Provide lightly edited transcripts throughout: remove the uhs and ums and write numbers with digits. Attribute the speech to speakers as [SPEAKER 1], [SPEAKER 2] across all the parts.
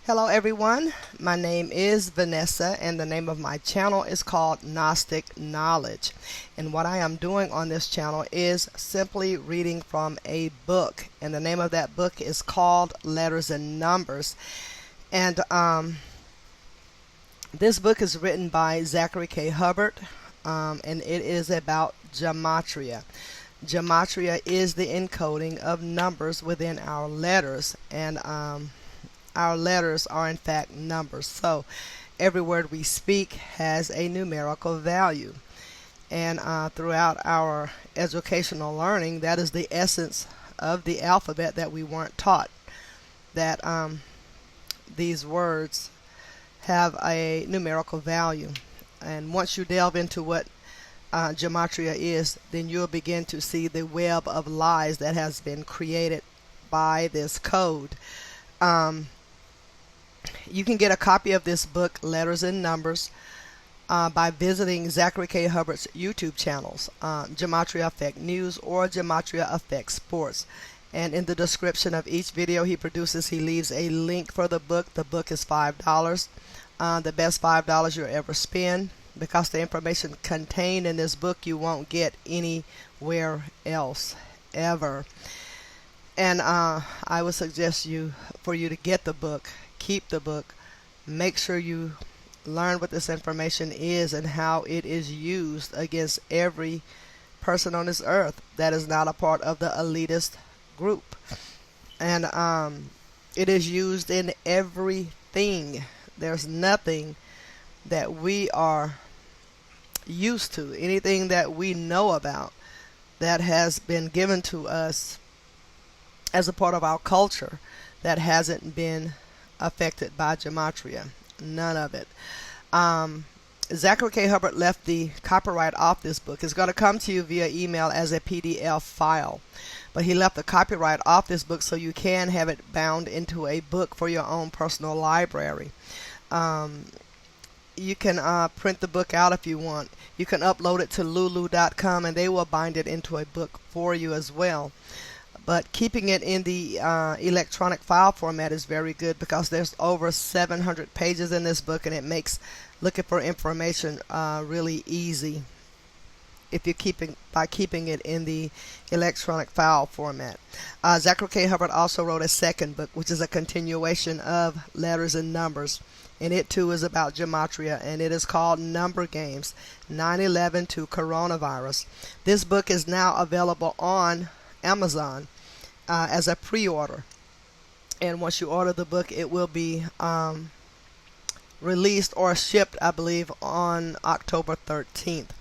[SPEAKER 1] Hello everyone, my name is Vanessa and the name of my channel is called Gnostic Knowledge. And what I am doing on this channel is simply reading from a book, and the name of that book is called Letters and Numbers. And this book is written by Zachry Hubbard, and it is about Gematria. Gematria is the encoding of numbers within our letters, and our letters are in fact numbers. So every word we speak has a numerical value. And throughout our educational learning, that is the essence of the alphabet that we weren't taught. That these words have a numerical value. And once you delve into what gematria is, then you'll begin to see the web of lies that has been created by this code. You can get a copy of this book, Letters and Numbers, by visiting Zachry Hubbard's YouTube channels, Gematria Effect News or Gematria Effect Sports. And in the description of each video he produces, he leaves a link for the book. The book is $5, the best $5 you'll ever spend, because the information contained in this book you won't get anywhere else, ever. And I would suggest for you to get the book. Keep the book. Make sure you learn what this information is and how it is used against every person on this earth that is not a part of the elitist group. And it is used in everything. There's nothing that we are used to, anything that we know about that has been given to us as a part of our culture that hasn't been affected by gematria. None of it. Zachry Hubbard left the copyright off this book. It's going to come to you via email as a PDF file, but he left the copyright off this book so you can have it bound into a book for your own personal library. You can print the book out if you want. You can upload it to lulu.com and they will bind it into a book for you as well. But keeping it in the electronic file format is very good, because there's over 700 pages in this book, and it makes looking for information really easy if you're by keeping it in the electronic file format. Zachry Hubbard also wrote a second book, which is a continuation of Letters and Numbers, and it too is about gematria, and it is called Number Games, 9/11 to Coronavirus. This book is now available on Amazon as a pre-order, and once you order the book it will be released or shipped, I believe, on October 13th.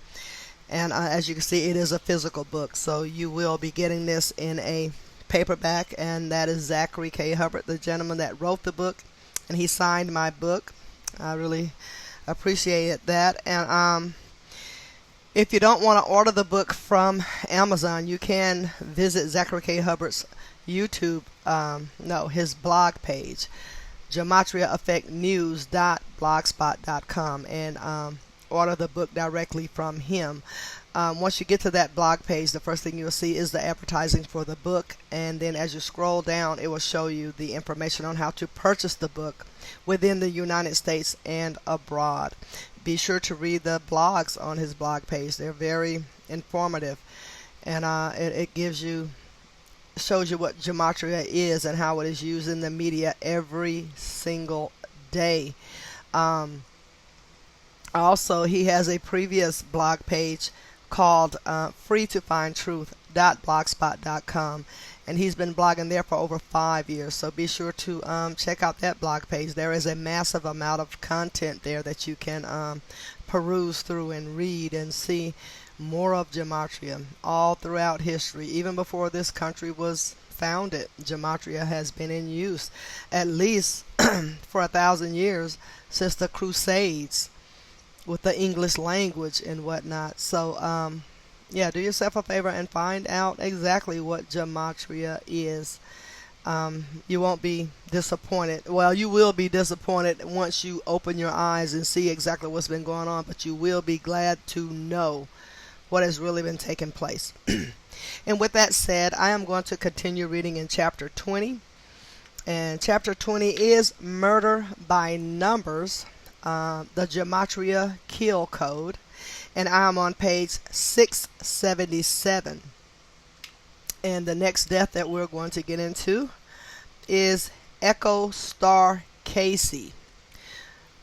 [SPEAKER 1] And as you can see, it is a physical book, so you will be getting this in a paperback, and that is Zachry Hubbard, the gentleman that wrote the book, and he signed my book. I really appreciated that. And if you don't want to order the book from Amazon, you can visit Zachry Hubbard's YouTube, his blog page, gematriaeffectnews.blogspot.com, and order the book directly from him. Once you get to that blog page, the first thing you'll see is the advertising for the book, and then as you scroll down it will show you the information on how to purchase the book within the United States and abroad. Be sure to read the blogs on his blog page. They're very informative, and it shows you what gematria is and how it is used in the media every single day. Also, he has a previous blog page called freetofindtruth.blogspot.com, and he's been blogging there for over 5 years, so be sure to check out that blog page. There is a massive amount of content there that you can peruse through and read and see more of gematria all throughout history. Even before this country was founded, gematria has been in use at least for 1,000 years, since the Crusades with the English language and whatnot. So yeah, do yourself a favor and find out exactly what gematria is. You won't be disappointed. Well, you will be disappointed once you open your eyes and see exactly what's been going on, but you will be glad to know what has really been taking place. And with that said, I am going to continue reading in chapter 20. And chapter 20 is Murder by Numbers, the Gematria Kill Code. And I'm on page 677. And the next death that we're going to get into is Echo Star Casey,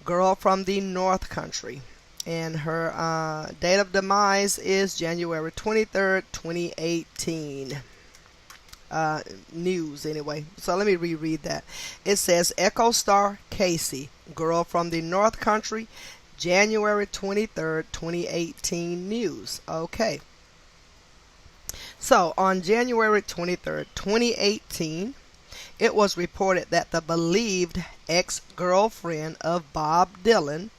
[SPEAKER 1] girl from the North Country. And her date of demise is January 23rd, 2018. News anyway. So let me reread that. It says Echo Star Casey, girl from the North Country, January 23rd, 2018 news. Okay. So on January 23rd, 2018, it was reported that the believed ex-girlfriend of Bob Dylan,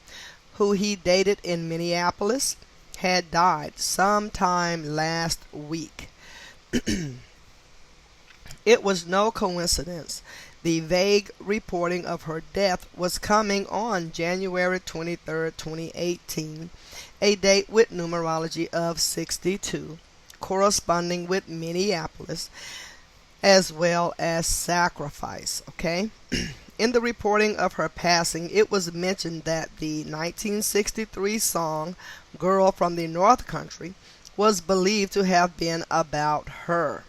[SPEAKER 1] who he dated in Minneapolis, had died sometime last week. It was no coincidence. The vague reporting of her death was coming on January 23, 2018, a date with numerology of 62, corresponding with Minneapolis, as well as sacrifice. Okay? In the reporting of her passing, it was mentioned that the 1963 song Girl from the North Country was believed to have been about her.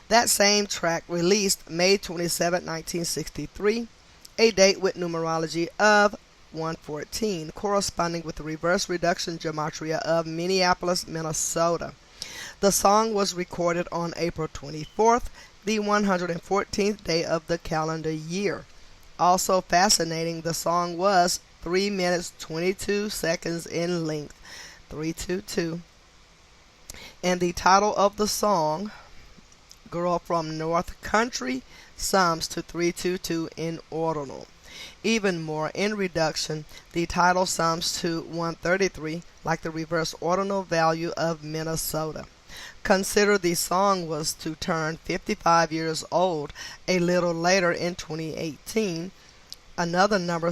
[SPEAKER 1] That same track released May 27, 1963, a date with numerology of 114, corresponding with the reverse reduction gematria of Minneapolis, Minnesota. The song was recorded on April 24th, the 114th day of the calendar year. Also fascinating, the song was 3 minutes 22 seconds in length, 322, and the title of the song, Girl from North Country, sums to 322 in ordinal. Even more, in reduction, the title sums to 133, like the reverse ordinal value of Minnesota. Consider the song was to turn 55 years old a little later in 2018, another number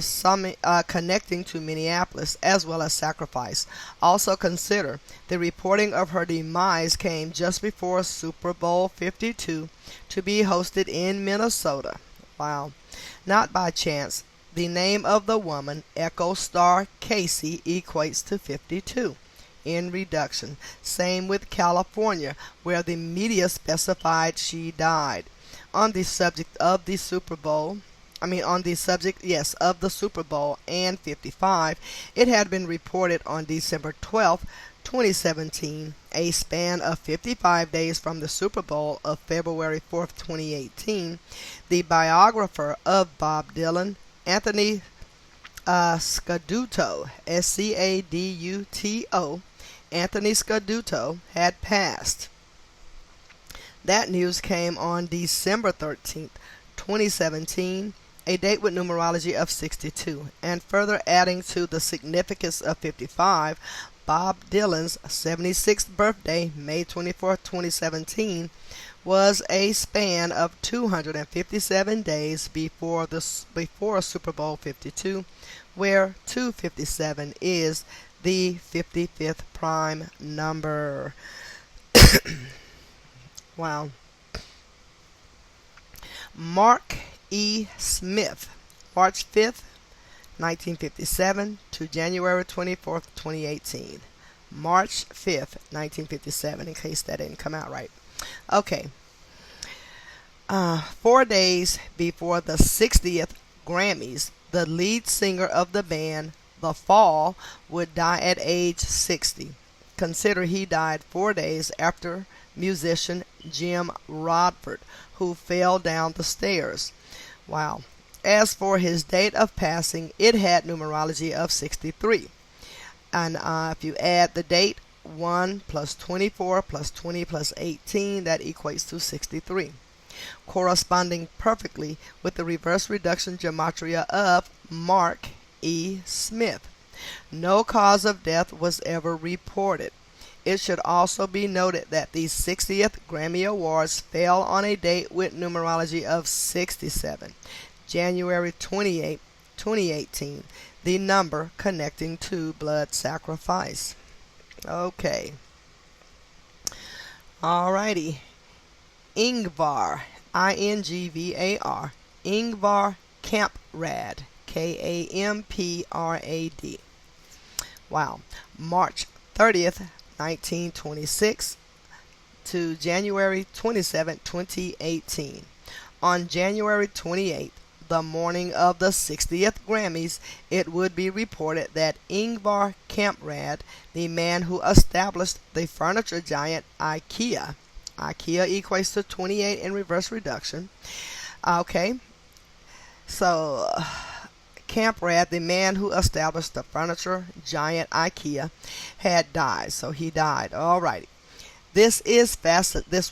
[SPEAKER 1] connecting to Minneapolis, as well as sacrifice. Also consider the reporting of her demise came just before Super Bowl 52 to be hosted in Minnesota. Wow. Not by chance, the name of the woman, Echo Star Casey, equates to 52 in reduction. Same with California, where the media specified she died. On the subject of the Super Bowl, of the Super Bowl and 55, it had been reported on December 12, 2017, a span of 55 days from the Super Bowl of February 4, 2018, the biographer of Bob Dylan, Anthony Scaduto, Scaduto, Anthony Scaduto, had passed. That news came on December 13, 2017, a date with numerology of 62, and further adding to the significance of 55, Bob Dylan's 76th birthday, May 24, 2017, was a span of 257 days before Super Bowl 52, where 257 is the 55th prime number. Wow. Mark E. Smith, March 5th, 1957 to January 24th, 2018. March 5th, 1957, in case that didn't come out right. Okay. 4 days before the 60th Grammys, the lead singer of the band, The Fall, would die at age 60. Consider he died 4 days after musician Jim Rodford, who fell down the stairs. Wow. As for his date of passing, it had numerology of 63. And if you add the date, 1 plus 24 plus 20 plus 18, that equates to 63, corresponding perfectly with the reverse reduction gematria of Mark E. Smith. No cause of death was ever reported. It should also be noted that the 60th Grammy Awards fell on a date with numerology of 67, January 28, 2018, the number connecting to blood sacrifice. Okay. Alrighty. Ingvar, Ingvar, Ingvar Kamprad, Kamprad. Wow. March 30th, 1926 to January 27, 2018. On January 28th, the morning of the 60th Grammys, it would be reported that Ingvar Kamprad, the man who established the furniture giant IKEA equates to 28 in reverse reduction. Okay, so Kamprad, the man who established the furniture giant IKEA, had died. So he died. Alrighty. This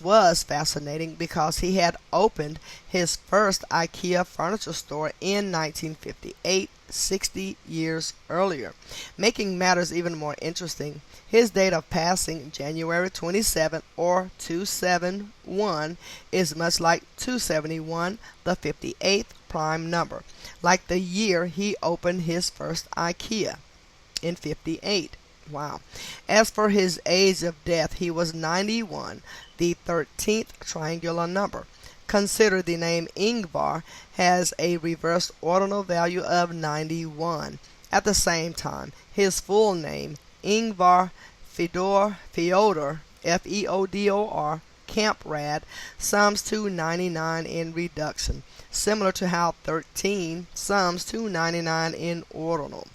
[SPEAKER 1] was fascinating because he had opened his first IKEA furniture store in 1958, 60 years earlier. Making matters even more interesting, his date of passing, January 27 or 271, is much like 271, the 58th prime number, like the year he opened his first IKEA in 58. Wow. As for his age of death, he was 91, the 13th triangular number. Consider the name Ingvar has a reversed ordinal value of 91. At the same time, his full name, Ingvar Fyodor, Feodor, Kamprad, sums to 99 in reduction, similar to how 13 sums to 99 in ordinal.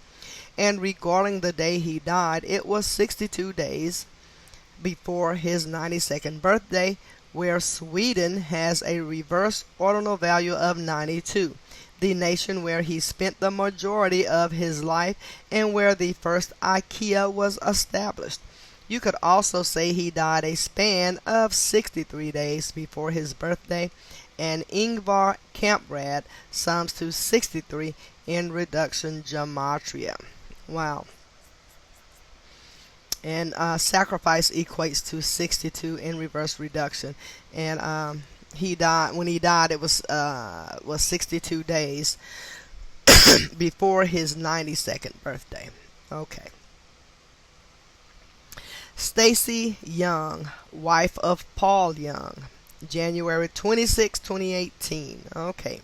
[SPEAKER 1] And regarding the day he died, it was 62 days before his 92nd birthday, where Sweden has a reverse ordinal value of 92, the nation where he spent the majority of his life and where the first IKEA was established. You could also say he died a span of 63 days before his birthday, and Ingvar Kamprad sums to 63 in reduction gematria. Wow. And sacrifice equates to 62 in reverse reduction. And when he died, it was 62 days before his 92nd birthday. Okay. Stacy Young, wife of Paul Young, January 26, 2018. Okay.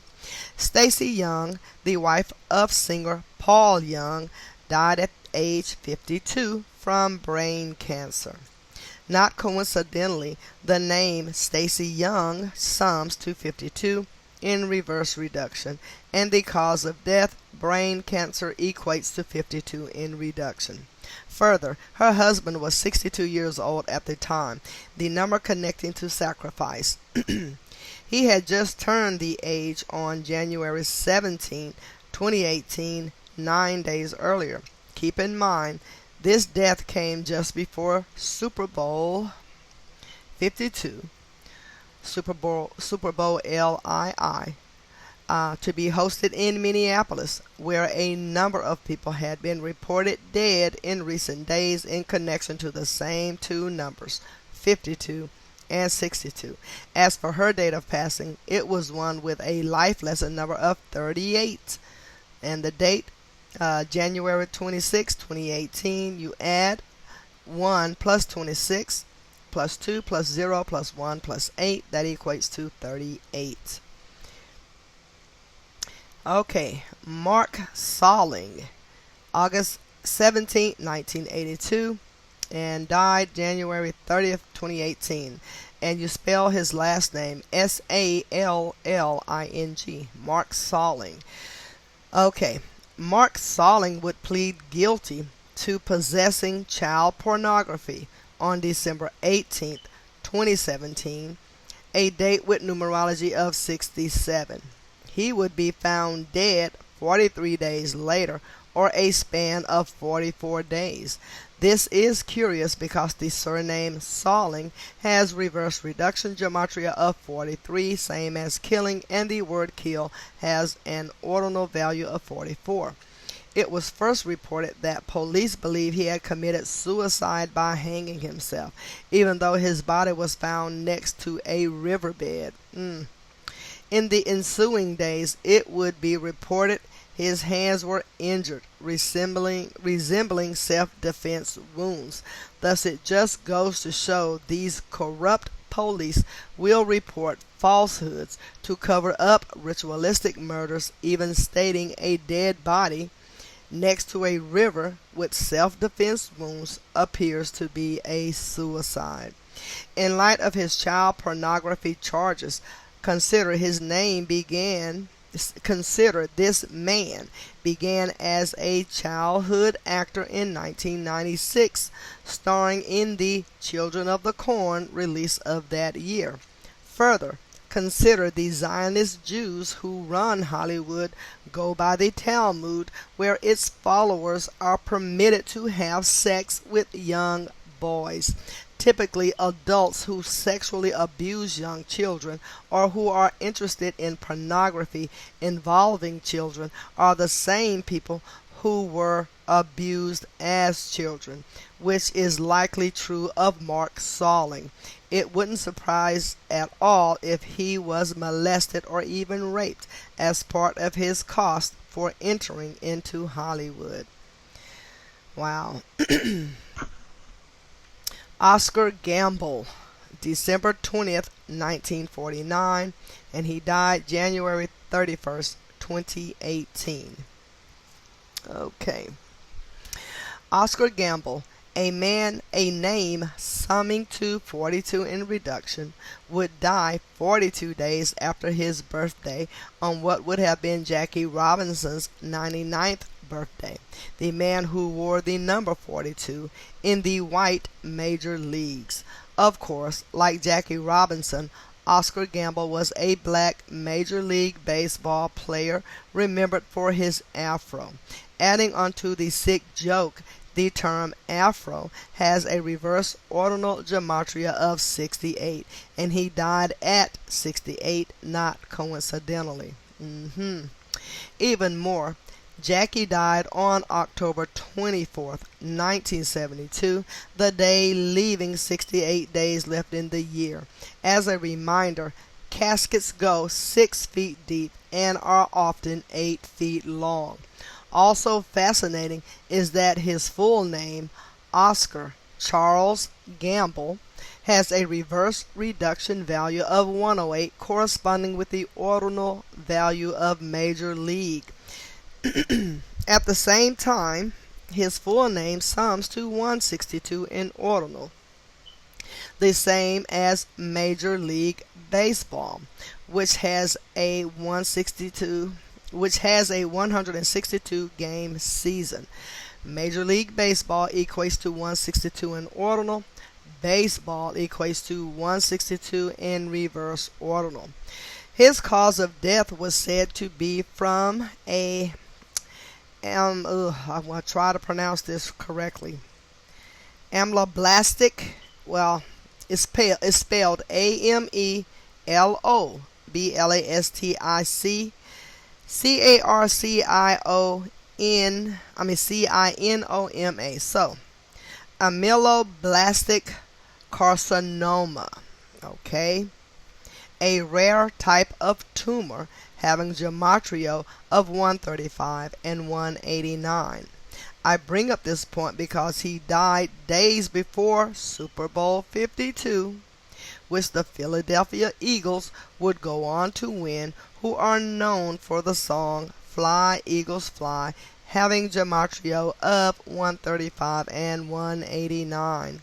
[SPEAKER 1] Stacy Young, the wife of singer Paul Young, died at age 52 from brain cancer. Not coincidentally, the name Stacy Young sums to 52 in reverse reduction, and the cause of death, brain cancer, equates to 52 in reduction. Further, her husband was 62 years old at the time, the number connecting to sacrifice. He had just turned the age on January 17, 2018, 9 days earlier. Keep in mind, this death came just before Super Bowl 52, Super Bowl LII, to be hosted in Minneapolis, where a number of people had been reported dead in recent days in connection to the same two numbers, 52 and 62. As for her date of passing, it was one with a life lesson number of 38. And the date, January 26, 2018, you add 1 plus 26 plus 2 plus 0 plus 1 plus 8. That equates to 38. Okay, Mark Salling, August 17, 1982, and died January 30th, 2018. And you spell his last name Salling, Mark Salling. Okay, Mark Salling would plead guilty to possessing child pornography on December 18th, 2017, a date with numerology of 67. He would be found dead 43 days later, or a span of 44 days. This is curious because the surname Salling has reverse reduction gematria of 43, same as killing, and the word kill has an ordinal value of 44. It was first reported that police believe he had committed suicide by hanging himself, even though his body was found next to a riverbed. In the ensuing days, it would be reported his hands were injured, resembling self-defense wounds. Thus, it just goes to show these corrupt police will report falsehoods to cover up ritualistic murders, even stating a dead body next to a river with self-defense wounds appears to be a suicide. In light of his child pornography charges, consider this man began as a childhood actor in 1996, starring in the Children of the Corn release of that year. Further, consider the Zionist Jews who run Hollywood go by the Talmud, where its followers are permitted to have sex with young boys, typically adults who sexually abuse young children or who are interested in pornography involving children are the same people who were abused as children, which is likely true of Mark Salling. It wouldn't surprise at all if he was molested or even raped as part of his cost for entering into Hollywood. Wow. Oscar Gamble, December 20th, 1949, and he died January 31st, 2018. Okay. Oscar Gamble, a name summing to 42 in reduction, would die 42 days after his birthday on what would have been Jackie Robinson's 99th birthday, the man who wore the number 42 in the white major leagues. Of course, like Jackie Robinson, Oscar Gamble was a black Major League Baseball player remembered for his afro. Adding onto the sick joke, the term afro has a reverse ordinal gematria of 68, and he died at 68, not coincidentally. Even more, Jackie died on October 24th, 1972, the day leaving 68 days left in the year. As a reminder, caskets go 6 feet deep and are often 8 feet long. Also fascinating is that his full name, Oscar Charles Gamble, has a reverse reduction value of 108, corresponding with the ordinal value of Major League. At the same time, his full name sums to 162 in ordinal, the same as Major League Baseball, which has a 162 game season. Major League Baseball equates to 162 in ordinal. Baseball equates to 162 in reverse ordinal. His cause of death was said to be from a I'm going to try to pronounce this correctly. Amloblastic. Well, it's spelled AMELOBLASTIC CINOMA. So, ameloblastic carcinoma. Okay, a rare type of tumor having gematria of 135 and 189. I bring up this point because he died days before Super Bowl 52, which the Philadelphia Eagles would go on to win, who are known for the song Fly, Eagles Fly, having gematria of 135 and 189.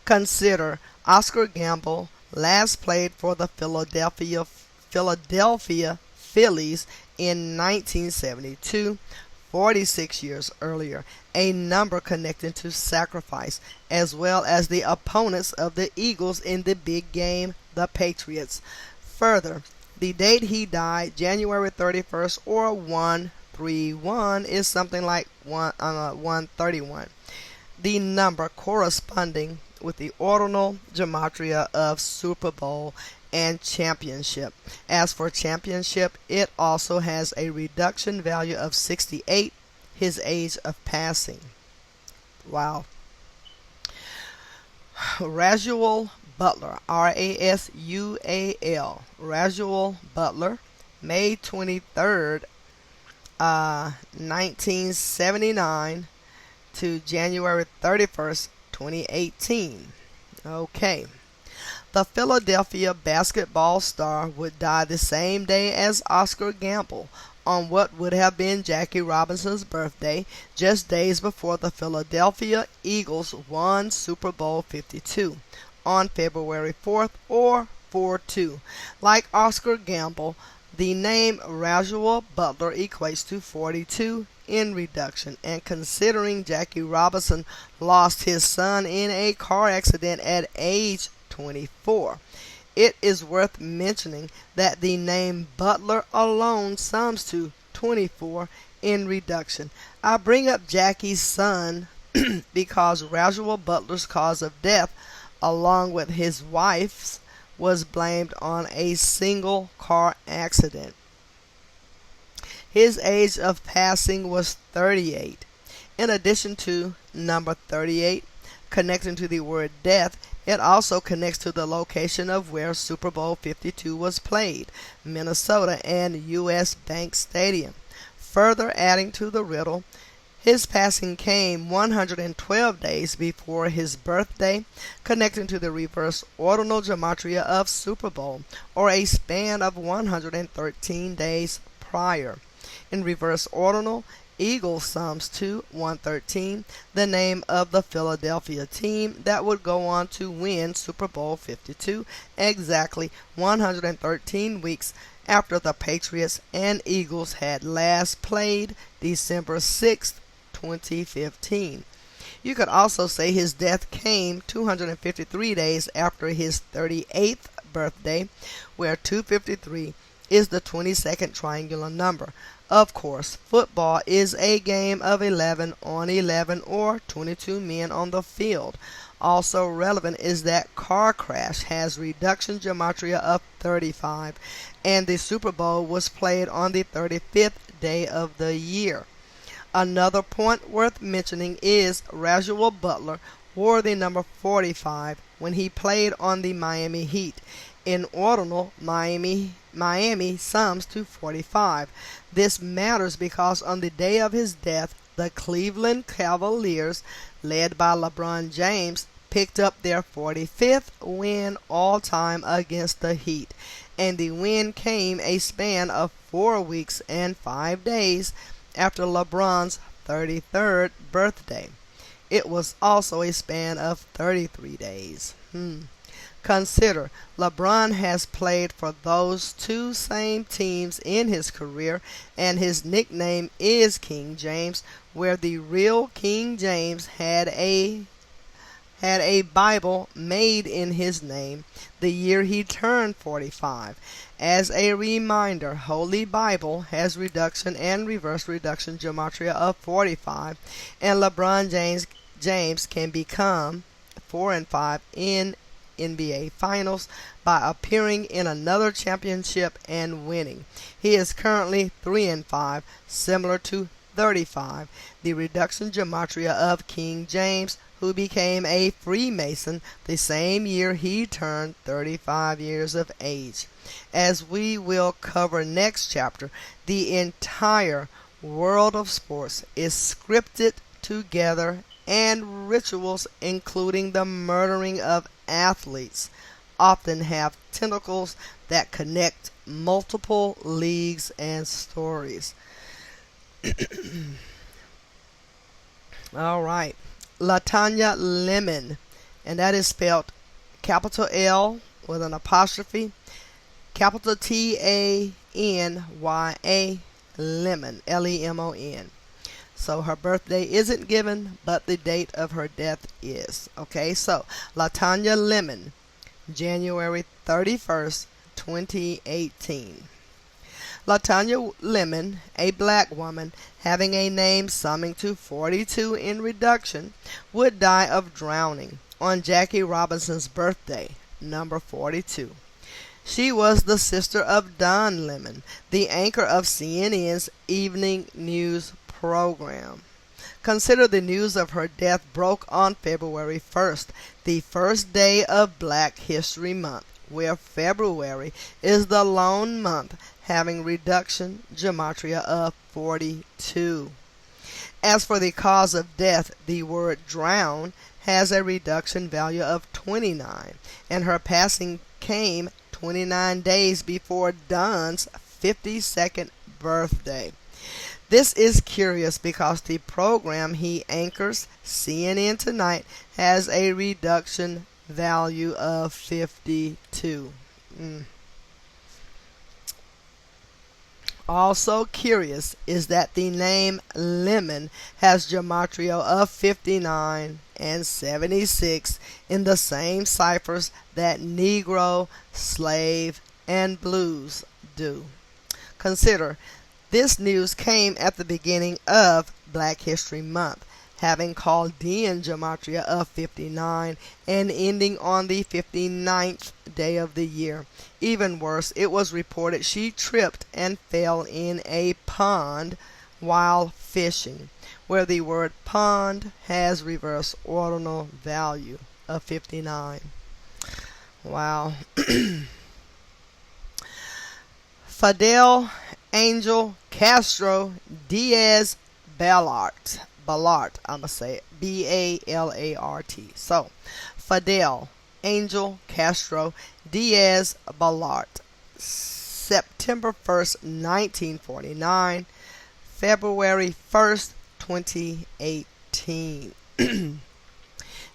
[SPEAKER 1] Consider Oscar Gamble last played for the Philadelphia Phillies in 1972, 46 years earlier, a number connected to sacrifice, as well as the opponents of the Eagles in the big game, the Patriots. Further, the date he died, January 31st or 131, is something like 131, the number corresponding with the ordinal gematria of Super Bowl and championship. As for championship, it also has a reduction value of 68, his age of passing. Wow. Rasual Butler, Rasual, Rasual Butler, May 23rd, 1979 to January 31st, 2018. Okay. The Philadelphia basketball star would die the same day as Oscar Gamble on what would have been Jackie Robinson's birthday, just days before the Philadelphia Eagles won Super Bowl 52 on February 4th or 4-2. Like Oscar Gamble, the name Rasual Butler equates to 42 in reduction, and considering Jackie Robinson lost his son in a car accident at age 24, it is worth mentioning that the name Butler alone sums to 24 in reduction. I bring up Jackie's son because Rasual Butler's cause of death, along with his wife's, was blamed on a single car accident. His age of passing was 38. In addition to number 38 connecting to the word death, it also connects to the location of where Super Bowl 52 was played, Minnesota and U.S. Bank Stadium. Further adding to the riddle, his passing came 112 days before his birthday, connecting to the reverse ordinal gematria of Super Bowl, or a span of 113 days prior. In reverse ordinal, Eagle sums to 113, the name of the Philadelphia team that would go on to win Super Bowl 52 exactly 113 weeks after the Patriots and Eagles had last played December 6th, 2015. You could also say his death came 253 days after his 38th birthday, where 253 is the 22nd triangular number. Of course, football is a game of 11 on 11 or 22 men on the field. Also relevant is that car crash has reduction gematria of 35, and the Super Bowl was played on the 35th day of the year. Another point worth mentioning is Rasual Butler wore the number 45 when he played on the Miami Heat. In ordinal, Miami sums to 45. This matters because on the day of his death, the Cleveland Cavaliers, led by LeBron James, picked up their 45th win all-time against the Heat, and the win came a span of 4 weeks and 5 days after LeBron's 33rd birthday. It was also a span of 33 days. Consider, LeBron has played for those two same teams in his career, and his nickname is King James, where the real King James had a Bible made in his name the year he turned 45. As a reminder, Holy Bible has reduction and reverse reduction gematria of 45, and LeBron James can become 4 and 5 in NBA Finals by appearing in another championship and winning. He is currently 3 and 5, similar to 35, the reduction gematria of King James, who became a Freemason the same year he turned 35 years of age. As we will cover next chapter, the entire world of sports is scripted together, and rituals, including the murdering of athletes, often have tentacles that connect multiple leagues and stories. All right. LaTanya Lemon, and that is spelled capital L with an apostrophe, capital Tanya, Lemon, Lemon. So her birthday isn't given, but the date of her death is. Okay, so LaTanya Lemon, January 31st, 2018. LaTanya Lemon, a black woman having a name summing to 42 in reduction, would die of drowning on Jackie Robinson's birthday, number 42. She was the sister of Don Lemon, the anchor of CNN's evening news program. Consider the news of her death broke on February 1st, the first day of Black History Month, where February is the lone month having reduction gematria of 42. As for the cause of death, the word drown has a reduction value of 29, and her passing came 29 days before Don's 52nd birthday. This is curious because the program he anchors, CNN Tonight, has a reduction value of 52. Also curious is that the name Lemon has gematria of 59 and 76 in the same ciphers that Negro, Slave, and Blues do. Consider, this news came at the beginning of Black History Month, having Chaldean gematria of 59 and ending on the 59th day of the year. Even worse, it was reported she tripped and fell in a pond while fishing, where the word pond has reverse ordinal value of 59. Wow. Fidel Angel Castro Diaz Balart, I'm gonna say it, B-A-L-A-R-T. So, Fidel Angel Castro Diaz Balart, September 1st, 1949, February 1st, 2018.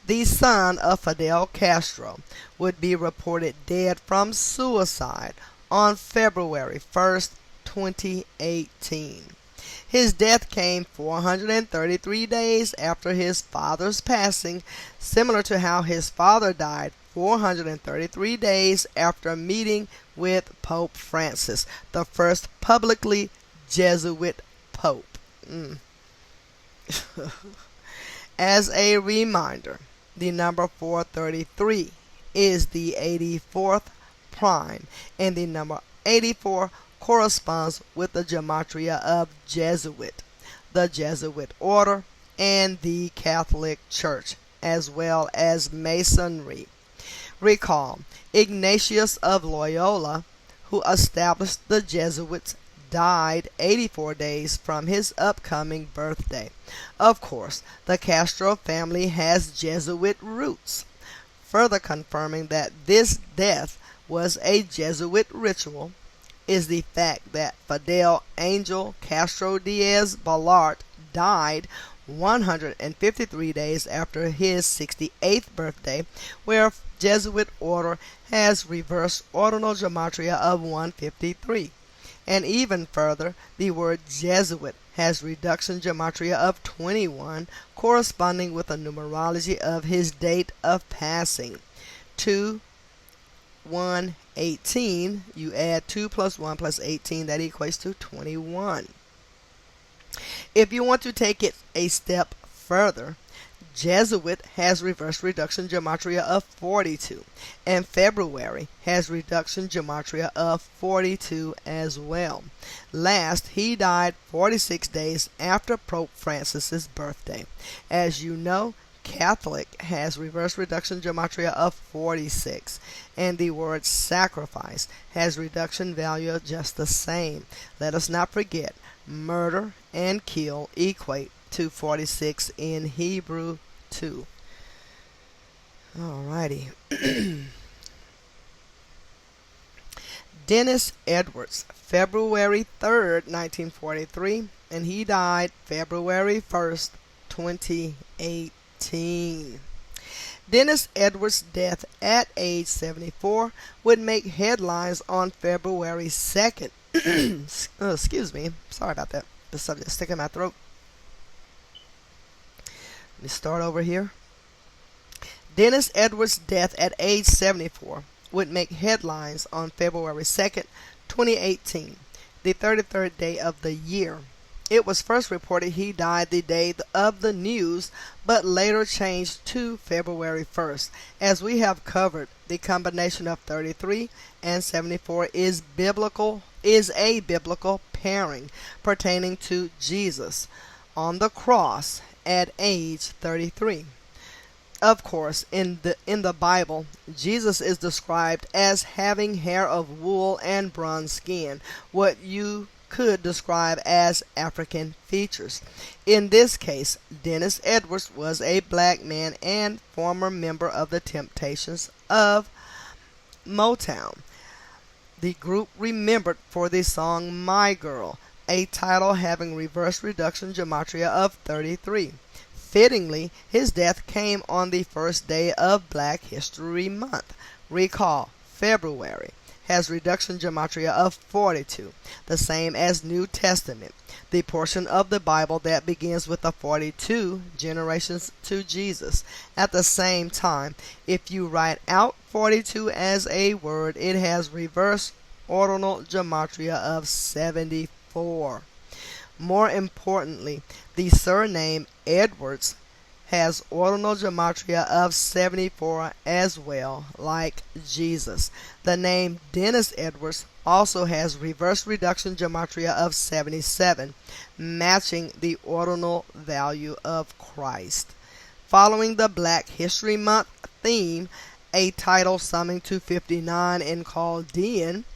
[SPEAKER 1] The son of Fidel Castro would be reported dead from suicide on February 1st, 2018. His death came 433 days after his father's passing, similar to how his father died 433 days after meeting with Pope Francis, the first publicly Jesuit pope. As a reminder, the number 433 is the 84th prime, and the number 84 corresponds with the gematria of Jesuit, the Jesuit order, and the Catholic Church, as well as Masonry. Recall, Ignatius of Loyola, who established the Jesuits, died 84 days from his upcoming birthday. Of course, the Castro family has Jesuit roots, further confirming that this death was a Jesuit ritual is the fact that Fidel Angel Castro Diaz Balart died 153 days after his 68th birthday, where Jesuit order has reverse ordinal gematria of 153. And even further, the word Jesuit has reduction gematria of 21, corresponding with the numerology of his date of passing. 2-1-18, you add 2 plus 1 plus 18, that equates to 21. If you want to take it a step further, Jesuit has reverse reduction gematria of 42, and February has reduction gematria of 42 as well. Last, he died 46 days after Pope Francis's birthday. As you know, Catholic has reverse reduction gematria of 46, and the word sacrifice has reduction value just the same. Let us not forget, murder and kill equate to 46 in Hebrew too. Alrighty. Dennis Edwards, February 3rd, 1943, and he died February 1st, 2018. Dennis Edwards' death at age 74 would make headlines on February 2nd. Excuse me. Sorry about that. The subject is sticking in my throat. Let me start over here. Dennis Edwards' death at age 74 would make headlines on February 2nd, 2018, the 33rd day of the year. It was first reported he died the day of the news, but later changed to February 1st. As we have covered, the combination of 33 and 74 is a biblical pairing pertaining to Jesus on the cross at age 33. Of course, in the Bible, Jesus is described as having hair of wool and bronze skin, what you could describe as African features. In this case, Dennis Edwards was a black man and former member of the Temptations of Motown. The group remembered for the song My Girl, a title having reverse reduction gematria of 33. Fittingly, his death came on the first day of Black History Month. Recall, February has reduction gematria of 42, the same as New Testament, the portion of the Bible that begins with the 42 generations to Jesus. At the same time, if you write out 42 as a word, it has reverse ordinal gematria of 74. More importantly, the surname Edwards has ordinal gematria of 74 as well, like Jesus. The name Dennis Edwards also has reverse reduction gematria of 77, matching the ordinal value of Christ. Following the Black History Month theme, a title summing to 59 in Chaldean,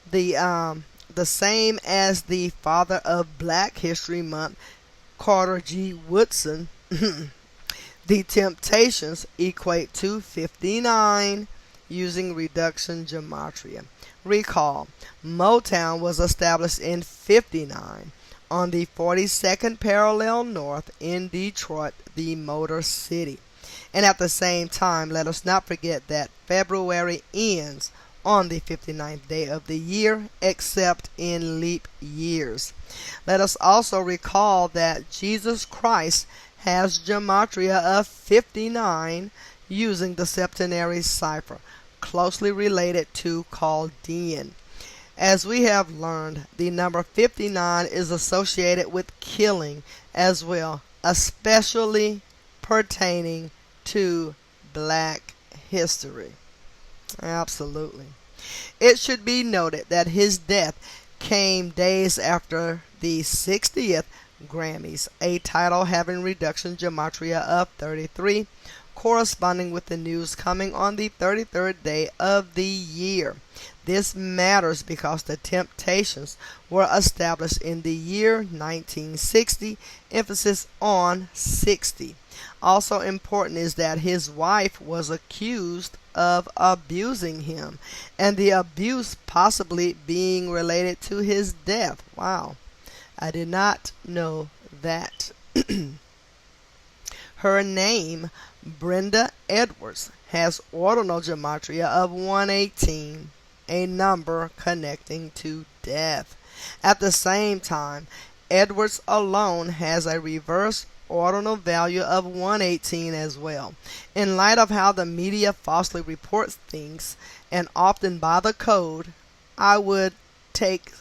[SPEAKER 1] the same as the father of Black History Month, Carter G. Woodson. The Temptations equate to 59 using reduction gematria. Recall, Motown was established in 59 on the 42nd parallel north in Detroit, the Motor City. And at the same time, let us not forget that February ends on the 59th day of the year, except in leap years. Let us also recall that Jesus Christ has gematria of 59 using the septenary cipher, closely related to Chaldean. As we have learned, the number 59 is associated with killing as well, especially pertaining to Black history. Absolutely. It should be noted that his death came days after the 60th Grammys, a title having reduction gematria of 33, corresponding with the news coming on the 33rd day of the year. This matters because the Temptations were established in the year 1960, emphasis on 60. Also important is that his wife was accused of abusing him, and the abuse possibly being related to his death. Wow. I did not know that. Her name, Brenda Edwards, has ordinal gematria of 118, a number connecting to death. At the same time, Edwards alone has a reverse ordinal value of 118 as well. In light of how the media falsely reports things, and often by the code, I would take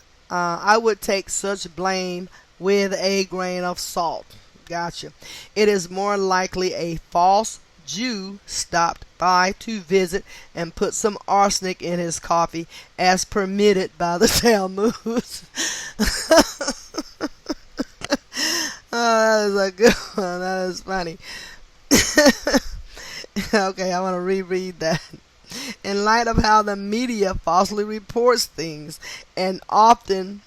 [SPEAKER 1] such blame with a grain of salt. Gotcha. It is more likely a false Jew stopped by to visit and put some arsenic in his coffee as permitted by the Talmud. Oh, that is a good one. That is funny. Okay, I want to reread that. In light of how the media falsely reports things, and often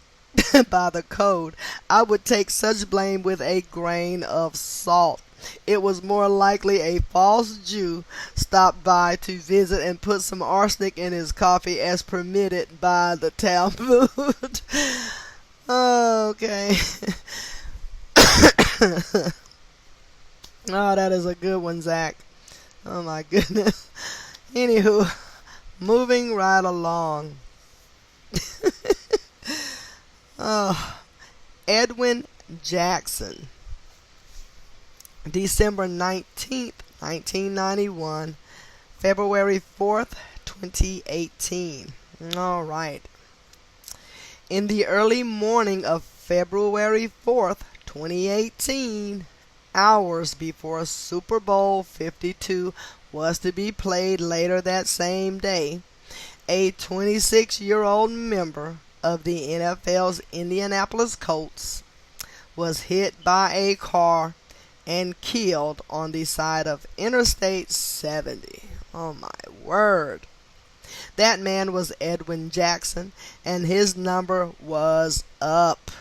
[SPEAKER 1] by the code, I would take such blame with a grain of salt. It was more likely a false Jew stopped by to visit and put some arsenic in his coffee as permitted by the Talmud. Okay. Oh, that is a good one, Zach. Oh my goodness. Anywho, moving right along. Edwin Jackson, December 19th, 1991, February 4th, 2018. All right. In the early morning of February 4th, 2018, hours before Super Bowl 52 was to be played later that same day, a 26-year-old member of the NFL's Indianapolis Colts was hit by a car and killed on the side of Interstate 70. Oh my word. That man was Edwin Jackson, and his number was up.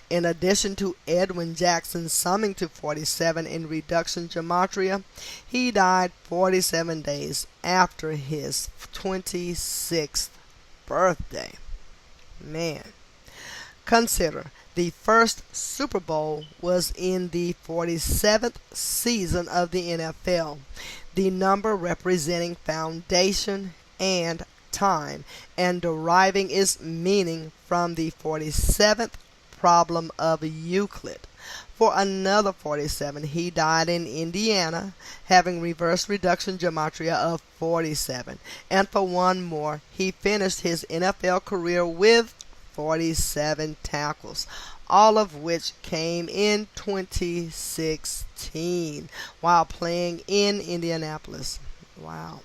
[SPEAKER 1] In addition to Edwin Jackson summing to 47 in reduction gematria, he died 47 days after his 26th birthday. Man. Consider, the first Super Bowl was in the 47th season of the NFL, the number representing foundation and time, and deriving its meaning from the 47th problem of Euclid. For another 47, he died in Indiana, having reverse reduction gematria of 47. And for one more, he finished his NFL career with 47 tackles, all of which came in 2016 while playing in Indianapolis. Wow.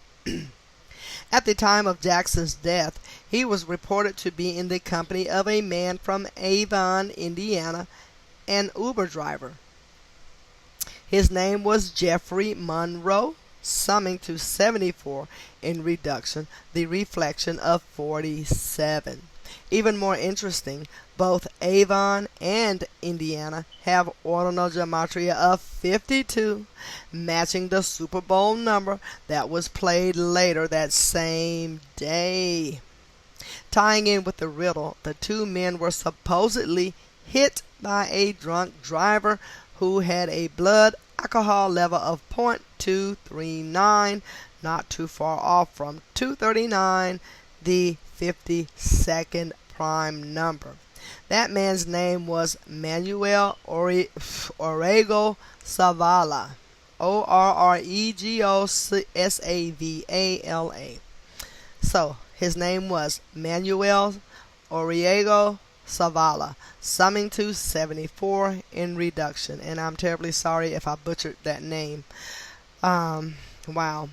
[SPEAKER 1] At the time of Jackson's death, he was reported to be in the company of a man from Avon, Indiana, an Uber driver. His name was Jeffrey Monroe, summing to 74 in reduction, the reflection of 47. Even more interesting, both Avon and Indiana have ordinal gematria of 52, matching the Super Bowl number that was played later that same day. Tying in with the riddle, the two men were supposedly hit by a drunk driver who had a blood alcohol level of .239, not too far off from 239, the 52nd prime number. That man's name was Manuel Orrego Savala, Orregosavala. So his name was Manuel Orrego Savala, summing to 74 in reduction. And I'm terribly sorry if I butchered that name. Wow.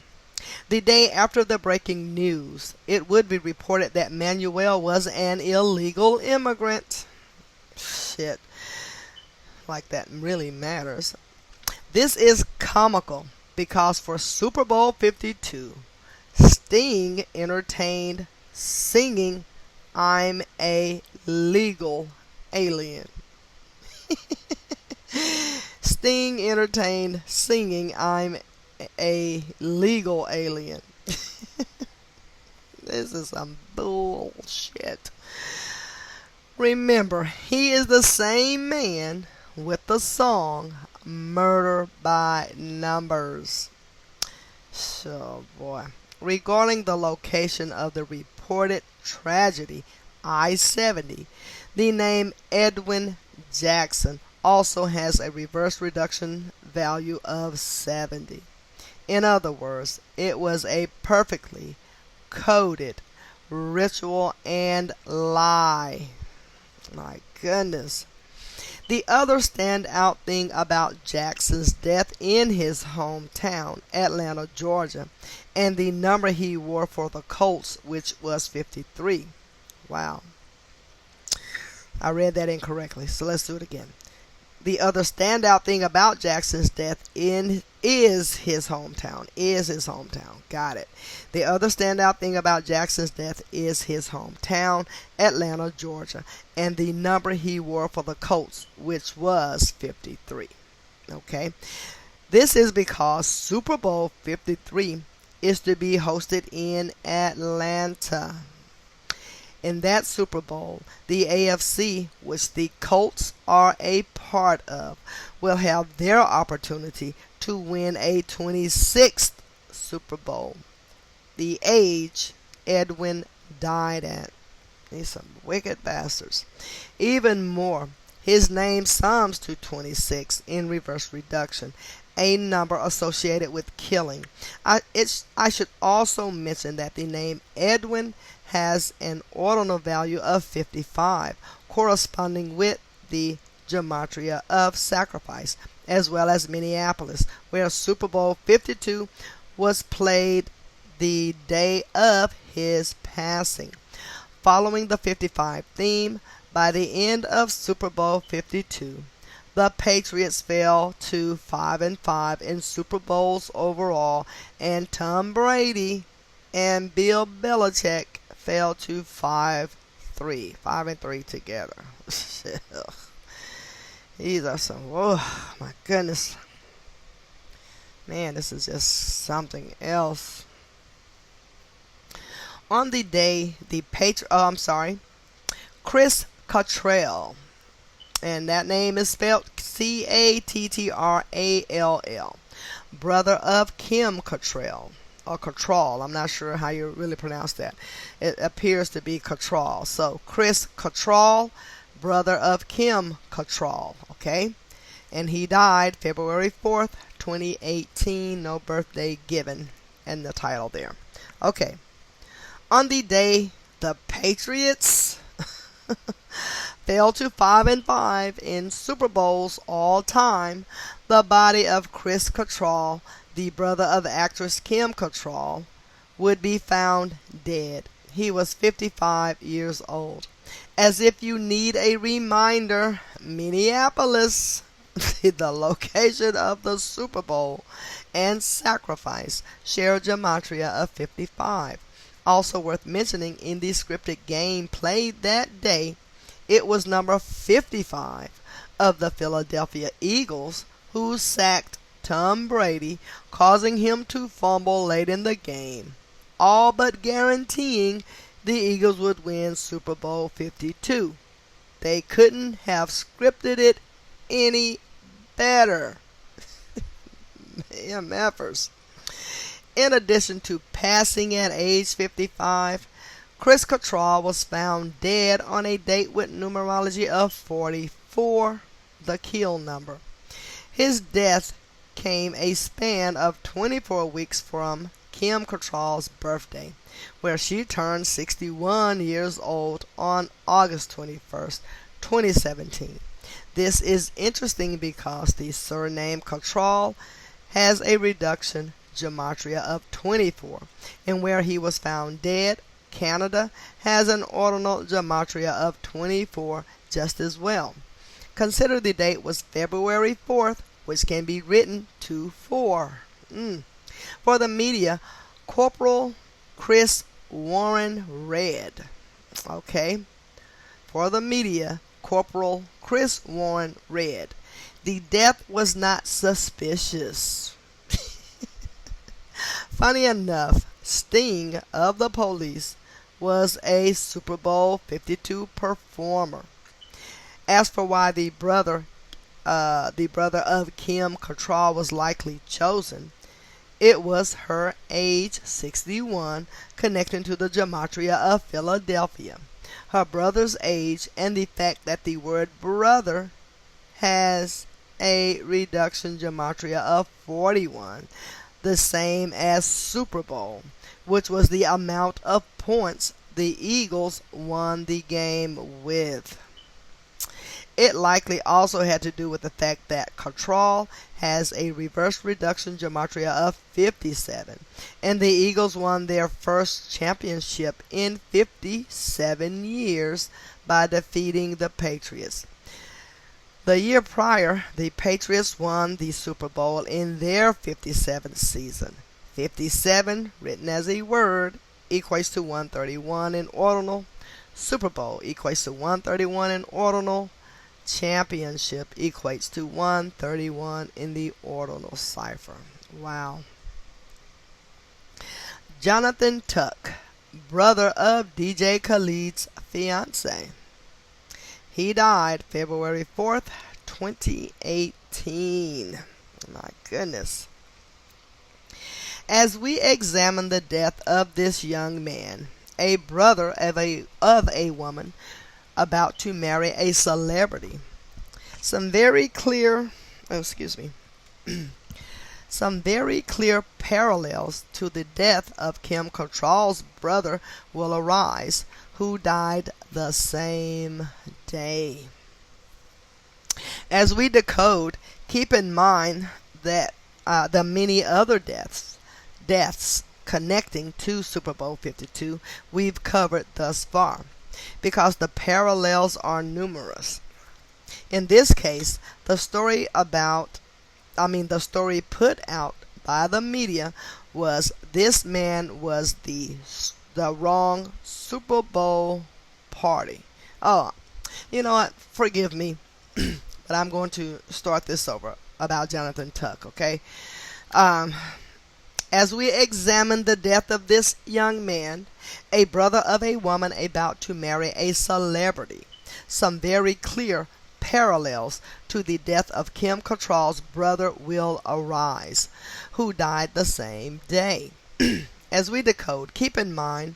[SPEAKER 1] The day after the breaking news, it would be reported that Manuel was an illegal immigrant. Shit. Like that really matters. This is comical because for Super Bowl 52, Sting entertained singing "I'm a Legal Alien." Sting entertained singing "I'm a Legal Alien." This is some bullshit. Remember, he is the same man with the song "Murder by Numbers." So, boy. Regarding the location of the reported tragedy, I-70, the name Edwin Jackson also has a reverse reduction value of 70. In other words, it was a perfectly coded ritual and lie. My goodness. The other standout thing about Jackson's death in his hometown, Atlanta, Georgia, and the number he wore for the Colts, which was 53. Wow. I read that incorrectly, so let's do it again. The other standout thing about Jackson's death is his hometown. Got it. The other standout thing about Jackson's death is his hometown, Atlanta, Georgia, and the number he wore for the Colts, which was 53. Okay. This is because Super Bowl 53 is to be hosted in Atlanta. In that Super Bowl, the AFC, which the Colts are a part of, will have their opportunity to win a 26th Super Bowl. The age Edwin died at. These some wicked bastards. Even more, his name sums to 26 in reverse reduction, a number associated with killing. I should also mention that the name Edwin has an ordinal value of 55, corresponding with the gematria of sacrifice, as well as Minneapolis, where Super Bowl 52 was played the day of his passing. Following the 55 theme, by the end of Super Bowl 52, the Patriots fell to 5-5 in Super Bowls overall, and Tom Brady and Bill Belichick fell to 5-3, 5-3 together. These are some. Oh my goodness, man, this is just something else. On the day Chris Cottrell, and that name is spelled Cattrall, brother of Kim Cottrell, or Cottrell. I'm not sure how you really pronounce that. It appears to be Cottrell. So Chris Cottrell, brother of Kim Cottrell, okay? And he died February 4th, 2018. No birthday given in the title there. Okay. On the day the Patriots fell to 5-5 in Super Bowls all time, the body of Chris Cottrell, the brother of actress Kim Cottrell, would be found dead. He was 55 years old. As if you need a reminder, Minneapolis, the location of the Super Bowl and sacrifice, share Gematria of 55. Also worth mentioning, in the scripted game played that day, it was number 55 of the Philadelphia Eagles who sacked Tom Brady, causing him to fumble late in the game, all but guaranteeing the Eagles would win Super Bowl 52. They couldn't have scripted it any better. MFers. In addition to passing at age 55, Chris Cottrell was found dead on a date with numerology of 44, the kill number. His death came a span of 24 weeks from Kim Cottrell's birthday, where she turned 61 years old on August 21st, 2017. This is interesting because the surname Cottrell has a reduction gematria of 24, and where he was found dead, Canada has an ordinal gematria of 24 just as well. Consider the date was February 4th, which can be written 2-4. For the media, Corporal Chris Warren read. Okay. For the media, Corporal Chris Warren read, the death was not suspicious. Funny enough, Sting of the Police was a Super Bowl 52 performer. As for why the brother of Kim Cottrell was likely chosen, it was her age 61 connecting to the gematria of Philadelphia, her brother's age, and the fact that the word brother has a reduction gematria of 41, the same as Super Bowl, which was the amount of points the Eagles won the game with. It likely also had to do with the fact that Cottrell has a reverse reduction gematria of 57, and the Eagles won their first championship in 57 years by defeating the Patriots. The year prior, the Patriots won the Super Bowl in their 57th season. 57, written as a word, equates to 131 in ordinal. Super Bowl equates to 131 in ordinal. Championship equates to 131 in the ordinal cipher. Wow. Jonathan Tuck, brother of DJ Khaled's fiance. He died February 4th, 2018. My goodness. As we examine the death of this young man, a brother of a woman about to marry a celebrity, some very clear parallels to the death of Kim Cottrell's brother will arise, who died the same day. As we decode, keep in mind that the many other deaths connecting to Super Bowl 52 we've covered thus far, because the parallels are numerous. In this case, the story put out by the media was this man was the wrong Super Bowl party. Oh, you know what? Forgive me, but I'm going to start this over about Jonathan Tuck, okay? Um, as we examine the death of this young man, a brother of a woman about to marry a celebrity, some very clear parallels to the death of Kim Cattrall's brother will arise, who died the same day. As we decode, keep in mind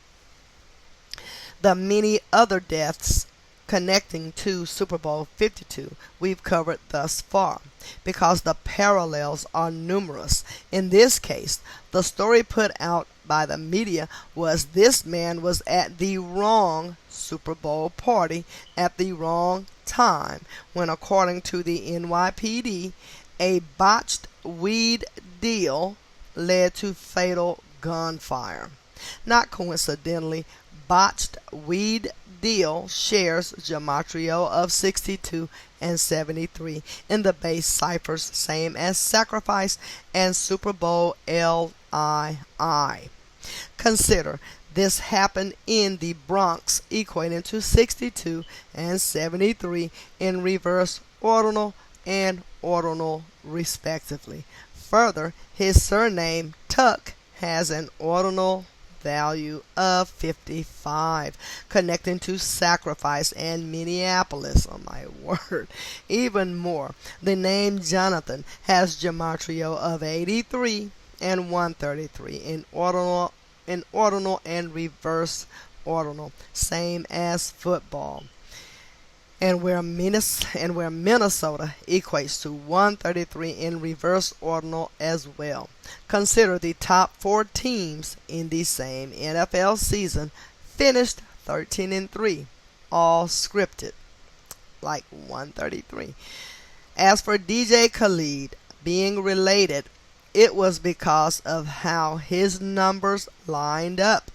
[SPEAKER 1] the many other deaths connecting to Super Bowl 52 we've covered thus far, because the parallels are numerous. In this case, the story put out by the media was this man was at the wrong Super Bowl party at the wrong time, when according to the NYPD, a botched weed deal led to fatal gunfire. Not coincidentally, botched weed deal shares Gematria of 62 and 73 in the base ciphers, same as sacrifice and Super Bowl LII. Consider this happened in the Bronx, equating to 62 and 73 in reverse ordinal and ordinal respectively. Further, his surname Tuck has an ordinal value of 55, connecting to sacrifice and Minneapolis. Oh my word. Even more, the name Jonathan has Gematria of 83 and 133 in ordinal and reverse ordinal, same as football. And where Minnesota equates to 133 in reverse ordinal as well. Consider the top 4 teams in the same NFL season finished 13-3, all scripted, like 133. As for DJ Khaled being related, it was because of how his numbers lined up.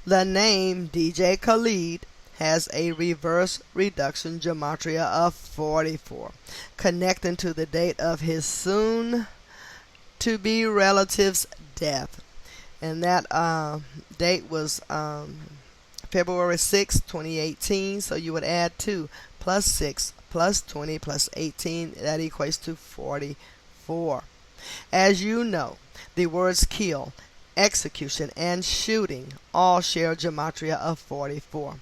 [SPEAKER 1] The name DJ Khaled has a reverse reduction gematria of 44, connecting to the date of his soon-to-be relative's death. And that date was February 6, 2018, so you would add 2 plus 6 plus 20 plus 18, that equates to 44. As you know, the words kill, execution, and shooting all share gematria of 44.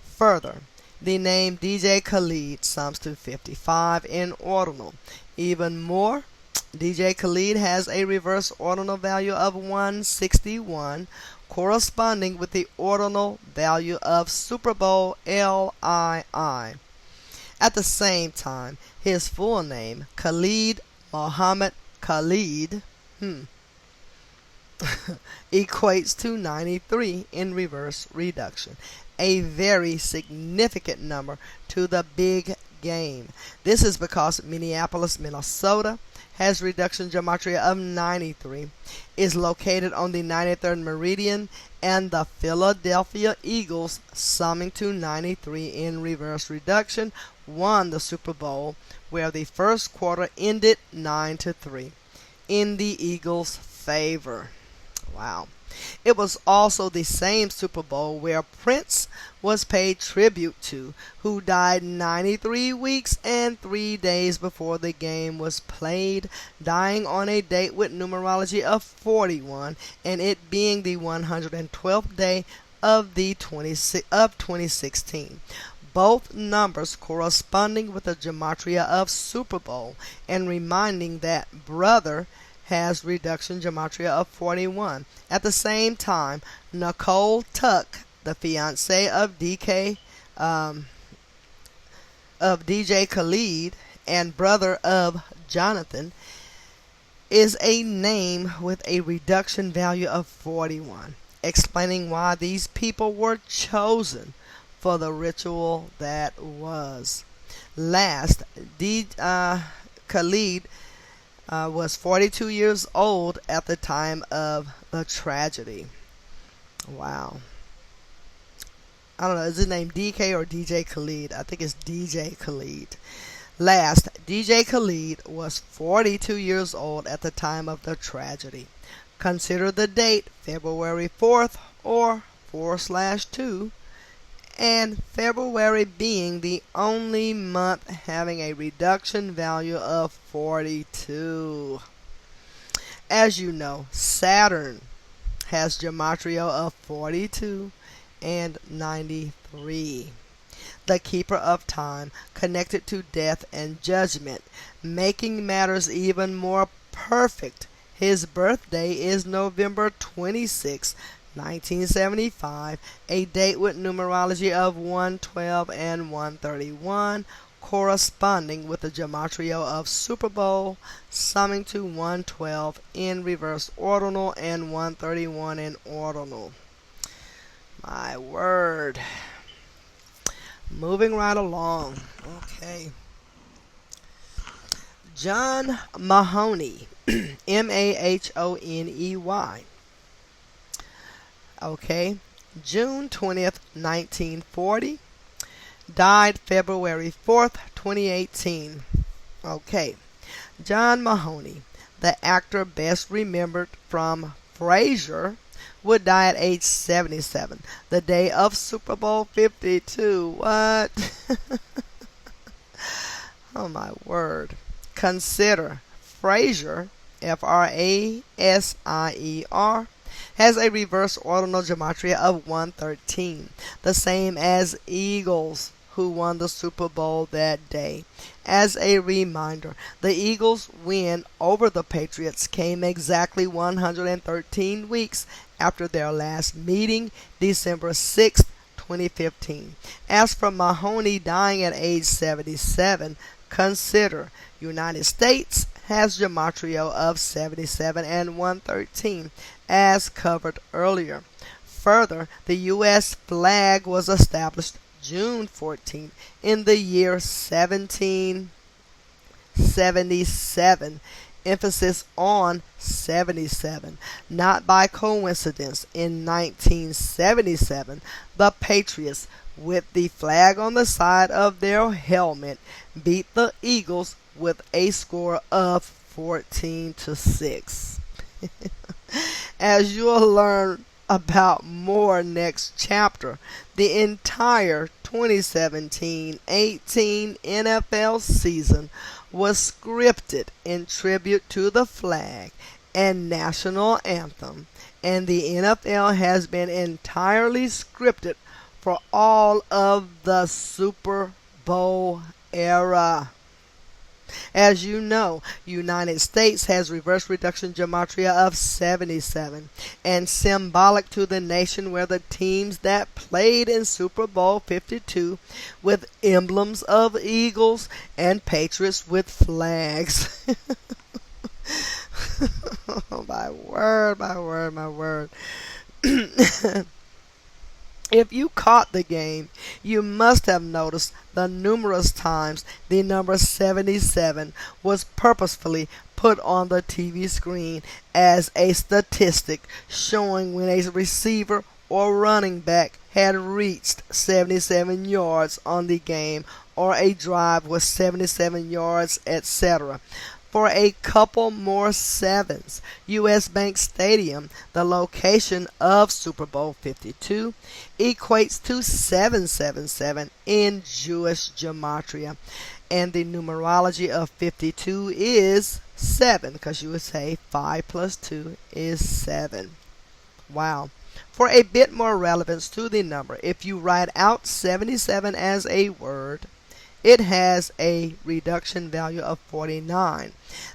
[SPEAKER 1] Further, the name DJ Khaled sums to 55 in ordinal. Even more, DJ Khaled has a reverse ordinal value of 161, corresponding with the ordinal value of Super Bowl LII. At the same time, his full name, Khalid Muhammad Khalid, equates to 93 in reverse reduction, a very significant number to the big game. This is because Minneapolis, Minnesota has reduction gematria of 93, is located on the 93rd meridian, and the Philadelphia Eagles, summing to 93 in reverse reduction, won the Super Bowl, where the first quarter ended 9-3 in the Eagles' favor. Wow. It was also the same Super Bowl where Prince was paid tribute to, who died 93 weeks and 3 days before the game was played, dying on a date with numerology of 41, and it being the 112th day of 2016. Both numbers corresponding with the gematria of Super Bowl, and reminding that brother has reduction gematria of 41. At the same time, Nicole Tuck, the fiance of DJ Khaled and brother of Jonathan, is a name with a reduction value of 41, explaining why these people were chosen for the ritual that was. Last, Khaled was 42 years old at the time of the tragedy. Wow. I don't know, is his name DK or DJ Khaled? I think it's DJ Khaled. Last, DJ Khaled was 42 years old at the time of the tragedy. Consider the date February 4th or 4/2, and February being the only month having a reduction value of 42. As you know, Saturn has gematria of 42 and 93. The keeper of time, connected to death and judgment, making matters even more perfect. His birthday is November 26, 1975, a date with numerology of 112 and 131, corresponding with the gematria of Super Bowl, summing to 112 in reverse ordinal and 131 in ordinal. My word. Moving right along. Okay. John Mahoney, Mahoney. Okay. June 20th, 1940. Died February 4th, 2018. Okay. John Mahoney, the actor best remembered from Frasier, would die at age 77, the day of Super Bowl 52. What? Oh my word. Consider Frasier, Frasier, has a reverse ordinal gematria of 113, the same as Eagles, who won the Super Bowl that day. As a reminder, the Eagles' win over the Patriots came exactly 113 weeks after their last meeting, December 6, 2015. As for Mahoney dying at age 77, consider United States has gematria of 77 and 113, as covered earlier. Further, the U.S. flag was established June 14 in the year 1777. Emphasis on 77. Not by coincidence, in 1977, the Patriots, with the flag on the side of their helmet, beat the Eagles with a score of 14-6. As you'll learn about more next chapter, the entire 2017-18 NFL season was scripted in tribute to the flag and national anthem, and the NFL has been entirely scripted for all of the Super Bowl era. As you know, United States has reverse reduction gematria of 77, and symbolic to the nation were the teams that played in Super Bowl 52 with emblems of Eagles and Patriots with flags. Oh, my word, my word, my word. If you caught the game, you must have noticed the numerous times the number 77 was purposefully put on the TV screen as a statistic showing when a receiver or running back had reached 77 yards on the game or a drive was 77 yards, etc. For a couple more sevens, U.S. Bank Stadium, the location of Super Bowl 52, equates to 777 in Jewish gematria, and the numerology of 52 is 7, because you would say 5 plus 2 is 7. Wow. For a bit more relevance to the number, if you write out 77 as a word, it has a reduction value of 49.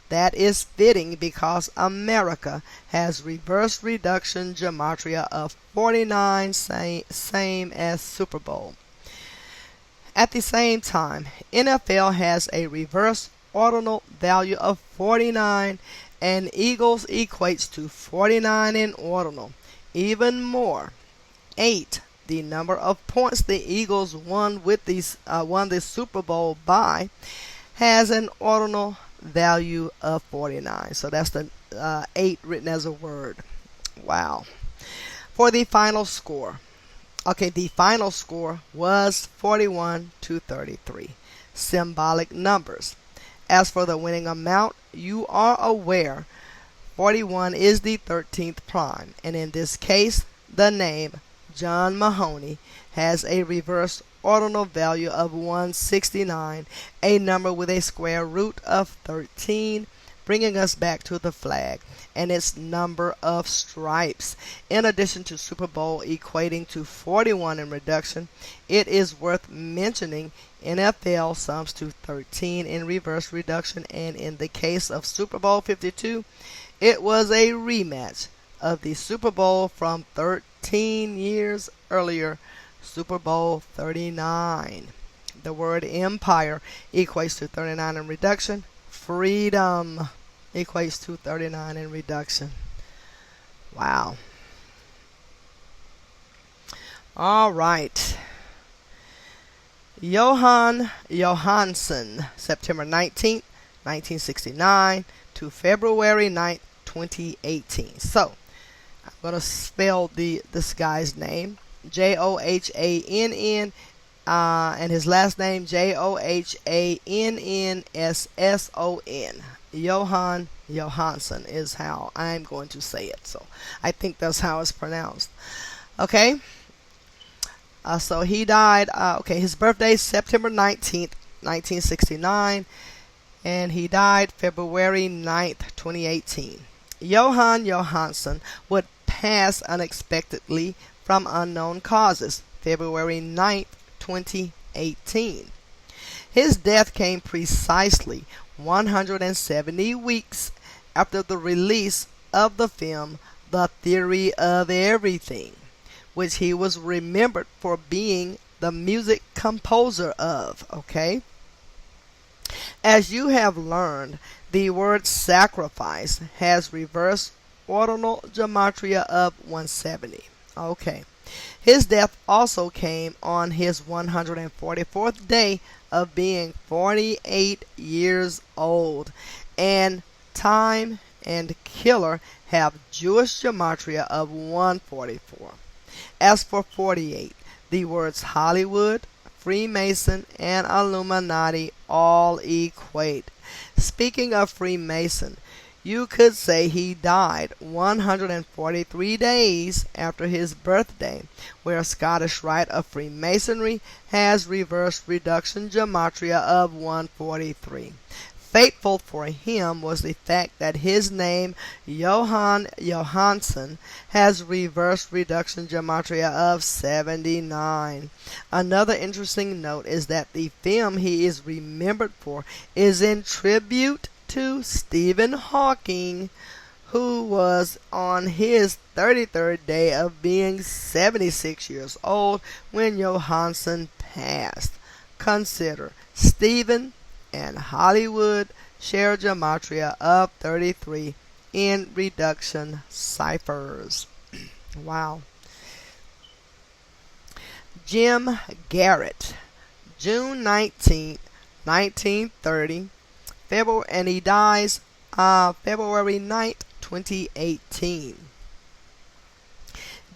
[SPEAKER 1] That is fitting because America has reverse reduction gematria of 49, same as Super Bowl. At the same time, NFL has a reverse ordinal value of 49, and Eagles equates to 49 in ordinal. Even more, 8. The number of points the Eagles won the Super Bowl by has an ordinal value of 49. So that's the 8 written as a word. Wow. For the final score. Okay, the final score was 41-33. Symbolic numbers. As for the winning amount, you are aware 41 is the 13th prime, and in this case, the name John Mahoney has a reverse ordinal value of 169, a number with a square root of 13, bringing us back to the flag and its number of stripes. In addition to Super Bowl equating to 41 in reduction, it is worth mentioning NFL sums to 13 in reverse reduction, and in the case of Super Bowl 52, it was a rematch of the Super Bowl from 13 years earlier, Super Bowl 39. The word empire equates to 39 in reduction. Freedom equates to 39 in reduction. Wow. All right. Johan Johansson, September 19th, 1969 to February 9th, 2018. So, I'm going to spell this guy's name, Johann, and his last name Johannnsson. Johan Johansson is how I'm going to say it. So I think that's how it's pronounced. Okay. So he died. His birthday is September 19th, 1969, and he died February 9th, 2018. Johan Johansson would pass unexpectedly from unknown causes, February 9th, 2018. His death came precisely 170 weeks after the release of the film The Theory of Everything, which he was remembered for being the music composer of. Okay? As you have learned, the word sacrifice has reverse ordinal gematria of 170. Okay. His death also came on his 144th day of being 48 years old. And time and killer have Jewish gematria of 144. As for 48, the words Hollywood, Freemason, and Illuminati all equate. Speaking of Freemason, you could say he died 143 days after his birthday, where Scottish Rite of Freemasonry has reverse reduction gematria of 143. Fateful for him was the fact that his name, Johan Johansson, has reverse reduction gematria of 79. Another interesting note is that the film he is remembered for is in tribute to Stephen Hawking, who was on his 33rd day of being 76 years old when Johansson passed. Consider Stephen and Hollywood share gematria of 33 in reduction ciphers. Wow. Jim Garrett, June 19, 1930, and he dies February 9th, 2018.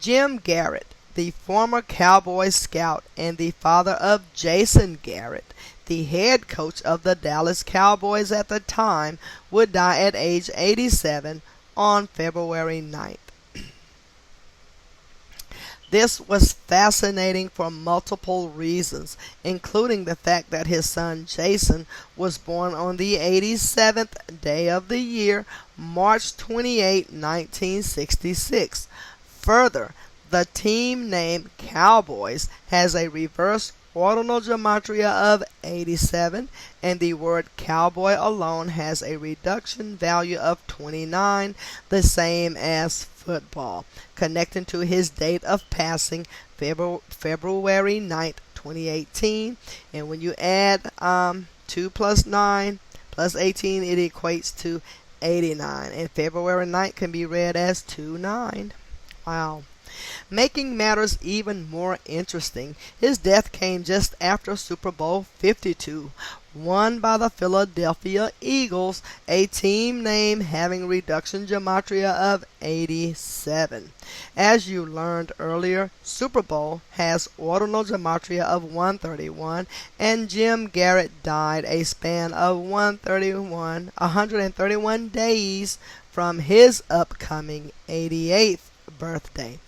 [SPEAKER 1] Jim Garrett, the former Cowboy Scout and the father of Jason Garrett, the head coach of the Dallas Cowboys at the time, would die at age 87 on February 9th. This was fascinating for multiple reasons, including the fact that his son Jason was born on the 87th day of the year, March 28, 1966. Further, the team name Cowboys has a reverse ordinal gematria of 87, and the word cowboy alone has a reduction value of 29, the same as football, connecting to his date of passing, February 9th, 2018. And when you add 2 plus 9 plus 18, it equates to 89, and February 9th can be read as 29. Wow. Making matters even more interesting, his death came just after Super Bowl 52, won by the Philadelphia Eagles, a team name having reduction gematria of 87. As you learned earlier, Super Bowl has ordinal gematria of 131, and Jim Garrett died a span of 131 days from his upcoming 88th birthday.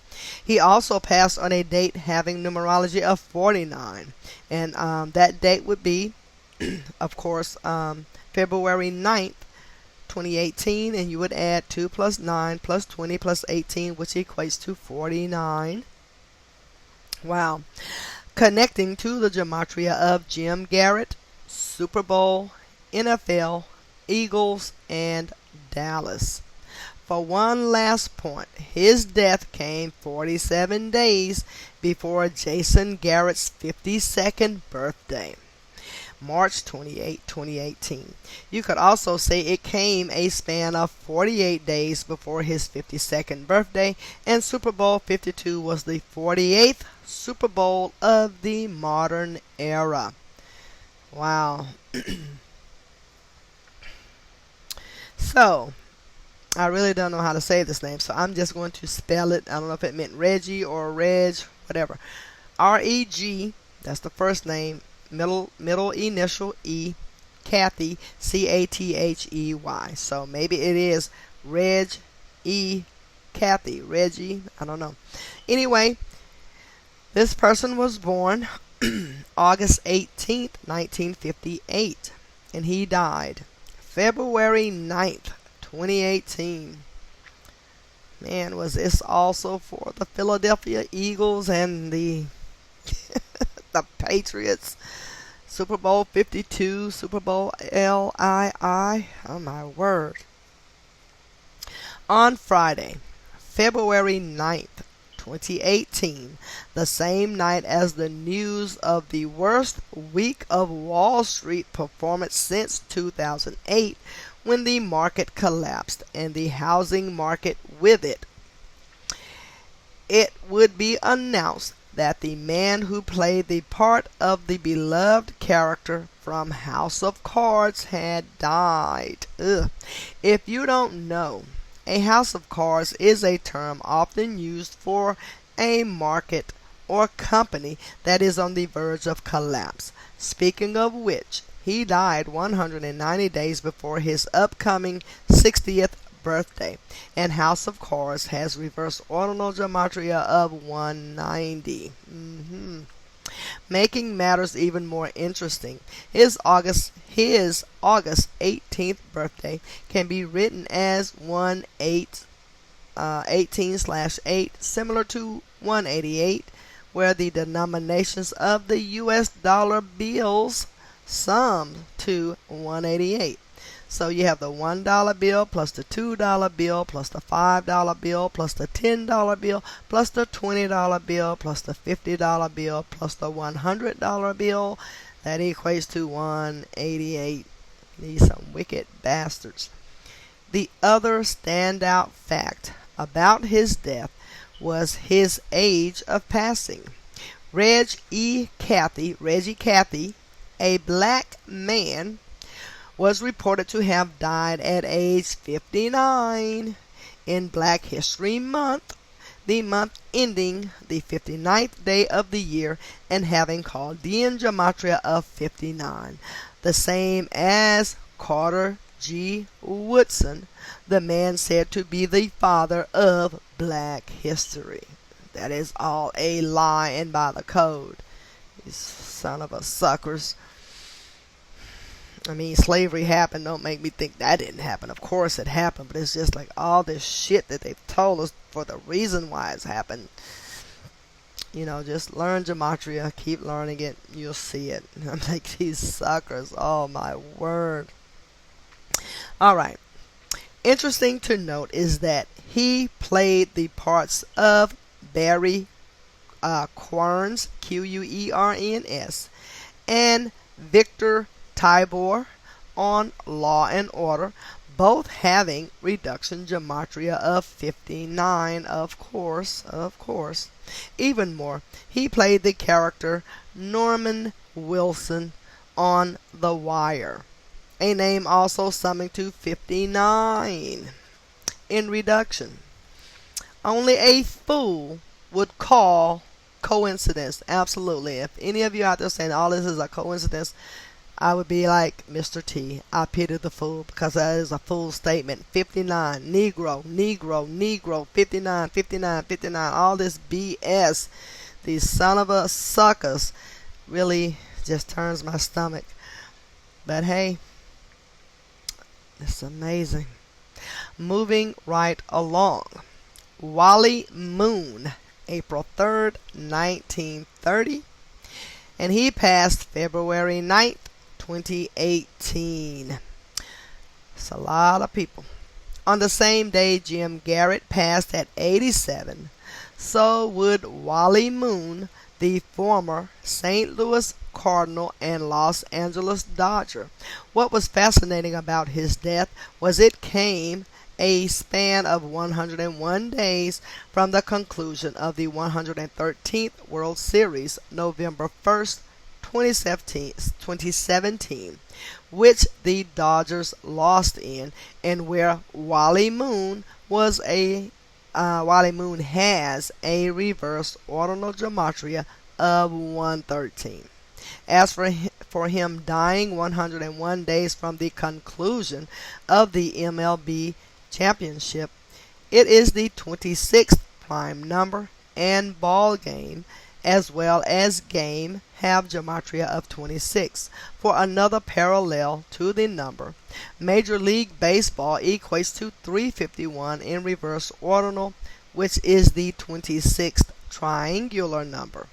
[SPEAKER 1] He also passed on a date having numerology of 49, and that date would be, of course, February 9th, 2018, and you would add 2 plus 9 plus 20 plus 18, which equates to 49. Wow. Connecting to the gematria of Jim Garrett, Super Bowl, NFL, Eagles, and Dallas. For one last point, his death came 47 days before Jason Garrett's 52nd birthday, March 28, 2018. You could also say it came a span of 48 days before his 52nd birthday, and Super Bowl 52 was the 48th Super Bowl of the modern era. Wow. So, I really don't know how to say this name, so I'm just going to spell it. I don't know if it meant Reggie or Reg, whatever. R-E-G, that's the first name, middle initial E, Cathy, C-A-T-H-E-Y. So maybe it is Reg E. Cathy, Reggie, I don't know. Anyway, this person was born August 18th, 1958, and he died February 9th, 2018. Man, was this also for the Philadelphia Eagles and the the Patriots? Super Bowl 52, Super Bowl LII. Oh my word. On Friday, February 9th, 2018, the same night as the news of the worst week of Wall Street performance since 2008, when the market collapsed and the housing market with it, it would be announced that the man who played the part of the beloved character from House of Cards had died. Ugh. If you don't know, a house of cards is a term often used for a market or company that is on the verge of collapse. Speaking of which, he died 190 days before his upcoming 60th birthday, and House of Cards has reverse ordinal gematria of 190. Making matters even more interesting, his August 18th birthday can be written as 18/8, similar to 188, where the denominations of the US dollar bills summed to 188. So you have the $1 bill plus the $2 bill plus the $5 bill plus the $10 bill plus the $20 bill plus the $50 bill plus the $100 bill. That equates to 188. These some wicked bastards. The other standout fact about his death was his age of passing. Reggie Cathy, a black man, was reported to have died at age 59 in Black History Month, the month ending the 59th day of the year and having Chaldean gematria of 59, the same as Carter G. Woodson, the man said to be the father of Black history. That is all a lie and by the code. These son of a suckers. I mean, slavery happened. Don't make me think that didn't happen. Of course it happened, but it's just like all this shit that they've told us for the reason why it's happened. You know, just learn gematria. Keep learning it. You'll see it. I'm like, these suckers. Oh, my word. All right. Interesting to note is that he played the parts of Barry Querns, Querns, and Victor Tybor on Law and Order, both having reduction gematria of 59, of course. Even more, he played the character Norman Wilson on the Wire. A name also summing to 59 in reduction. Only a fool would call coincidence. Absolutely. If any of you out there saying all this is a coincidence, I would be like Mr. T. I pity the fool, because that is a fool statement. 59, Negro, Negro, Negro, 59, 59, 59. All this BS. These son of a suckers really just turns my stomach. But hey, it's amazing. Moving right along. Wally Moon, April 3rd, 1930. And he passed February 9th, 2018. It's a lot of people. On the same day, Jim Garrett passed at 87. So would Wally Moon, the former St. Louis Cardinal and Los Angeles Dodger. What was fascinating about his death was it came a span of 101 days from the conclusion of the 113th World Series, November 1st, 2017, which the Dodgers lost in, and where Wally Moon has a reverse ordinal gematria of 113. As for him dying 101 days from the conclusion of the MLB championship, it is the 26th prime number and ball game, as well as game have gematria of 26. For another parallel to the number, Major League Baseball equates to 351 in reverse ordinal, which is the 26th triangular number.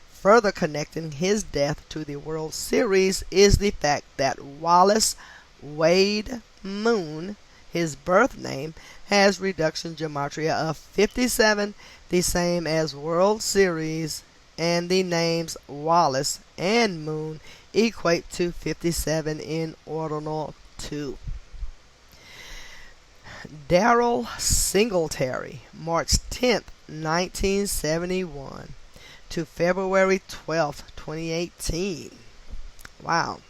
[SPEAKER 1] Further connecting his death to the World Series is the fact that Wallace Wade Moon, his birth name, has reduction gematria of 57, the same as World Series, and the names Wallace and Moon equate to 57 in ordinal 2. Darrell Singletary, March 10th, 1971 to February 12th, 2018. Wow.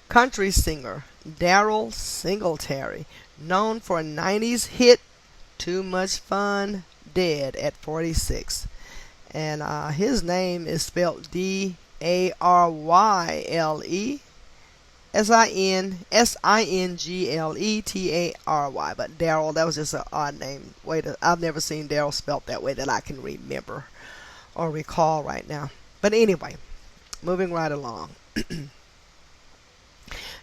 [SPEAKER 1] Country singer Darrell Singletary, known for a 90s hit Too Much Fun, dead at 46. And his name is spelled Daryl Singletary. But Darrell, that was just an odd name. I've never seen Darrell spelled that way that I can remember or recall right now. But anyway, moving right along.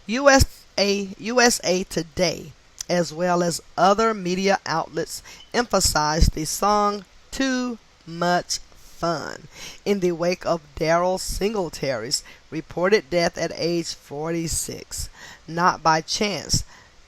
[SPEAKER 1] USA Today, as well as other media outlets, emphasized the song Too Much Fun in the wake of Darrell Singletary's reported death at age 46. Not by chance,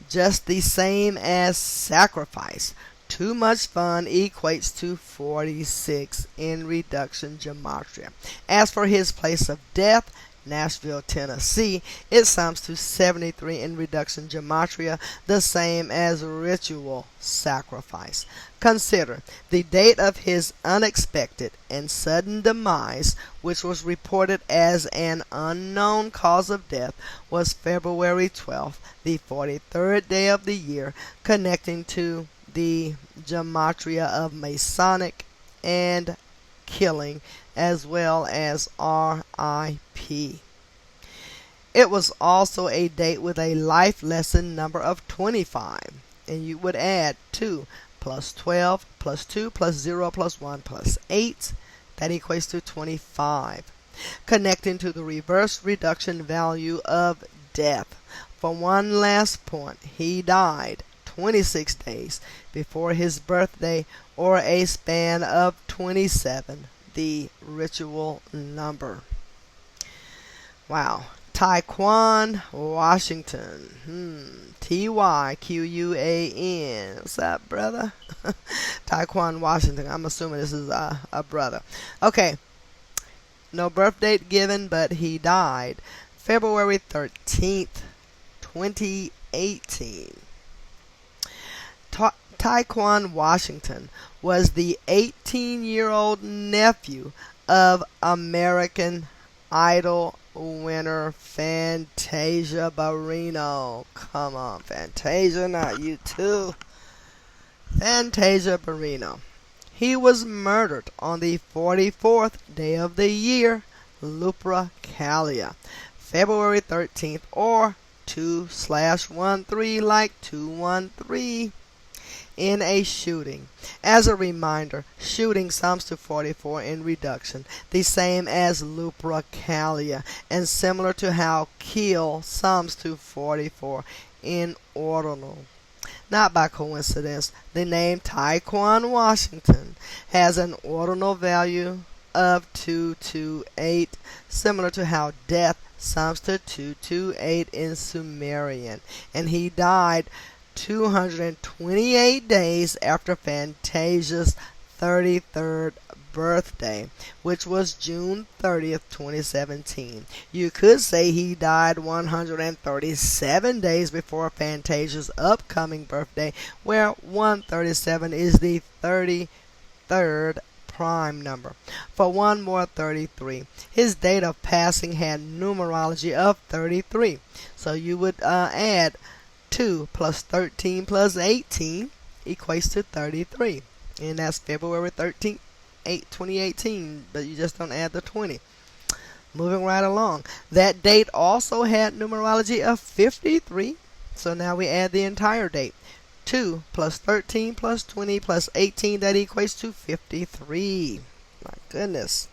[SPEAKER 1] just the same as sacrifice. Too Much Fun equates to 46 in reduction gematria. As for his place of death, Nashville, Tennessee, it sums to 73 in reduction gematria, the same as ritual sacrifice. Consider the date of his unexpected and sudden demise, which was reported as an unknown cause of death, was February 12th, the 43rd day of the year, connecting to the gematria of Masonic and killing, as well as RIP. It was also a date with a life lesson number of 25, and you would add 2 plus 12 plus 2 plus 0 plus 1 plus 8. That equates to 25. Connecting to the reverse reduction value of death. For one last point, he died 26 days before his birthday, or a span of 27, the ritual number. Wow. Tyquan Washington. Tyquan. What's up, brother? Tyquan Washington. I'm assuming this is a brother. Okay. No birth date given, but he died February 13th, 2018. Tyquan Washington was the 18-year-old nephew of American Idol winner, Fantasia Barrino. Come on, Fantasia, not you too. Fantasia Barrino. He was murdered on the 44th day of the year, Lupercalia, February 13th, or 2/13 like 213, in a shooting. As a reminder, shooting sums to 44 in reduction, the same as Lupercalia, and similar to how kill sums to 44 in ordinal. Not by coincidence, the name Taekwon Washington has an ordinal value of 228, similar to how death sums to 228 in Sumerian, and he died 228 days after Fantasia's 33rd birthday, which was June 30th, 2017. You could say he died 137 days before Fantasia's upcoming birthday, where 137 is the 33rd prime number. For one more 33, his date of passing had numerology of 33. So you would add 2 plus 13 plus 18 equates to 33. And that's February 13th, 2018, but you just don't add the 20. Moving right along. That date also had numerology of 53. So now we add the entire date. 2 plus 13 plus 20 plus 18, that equates to 53. My goodness.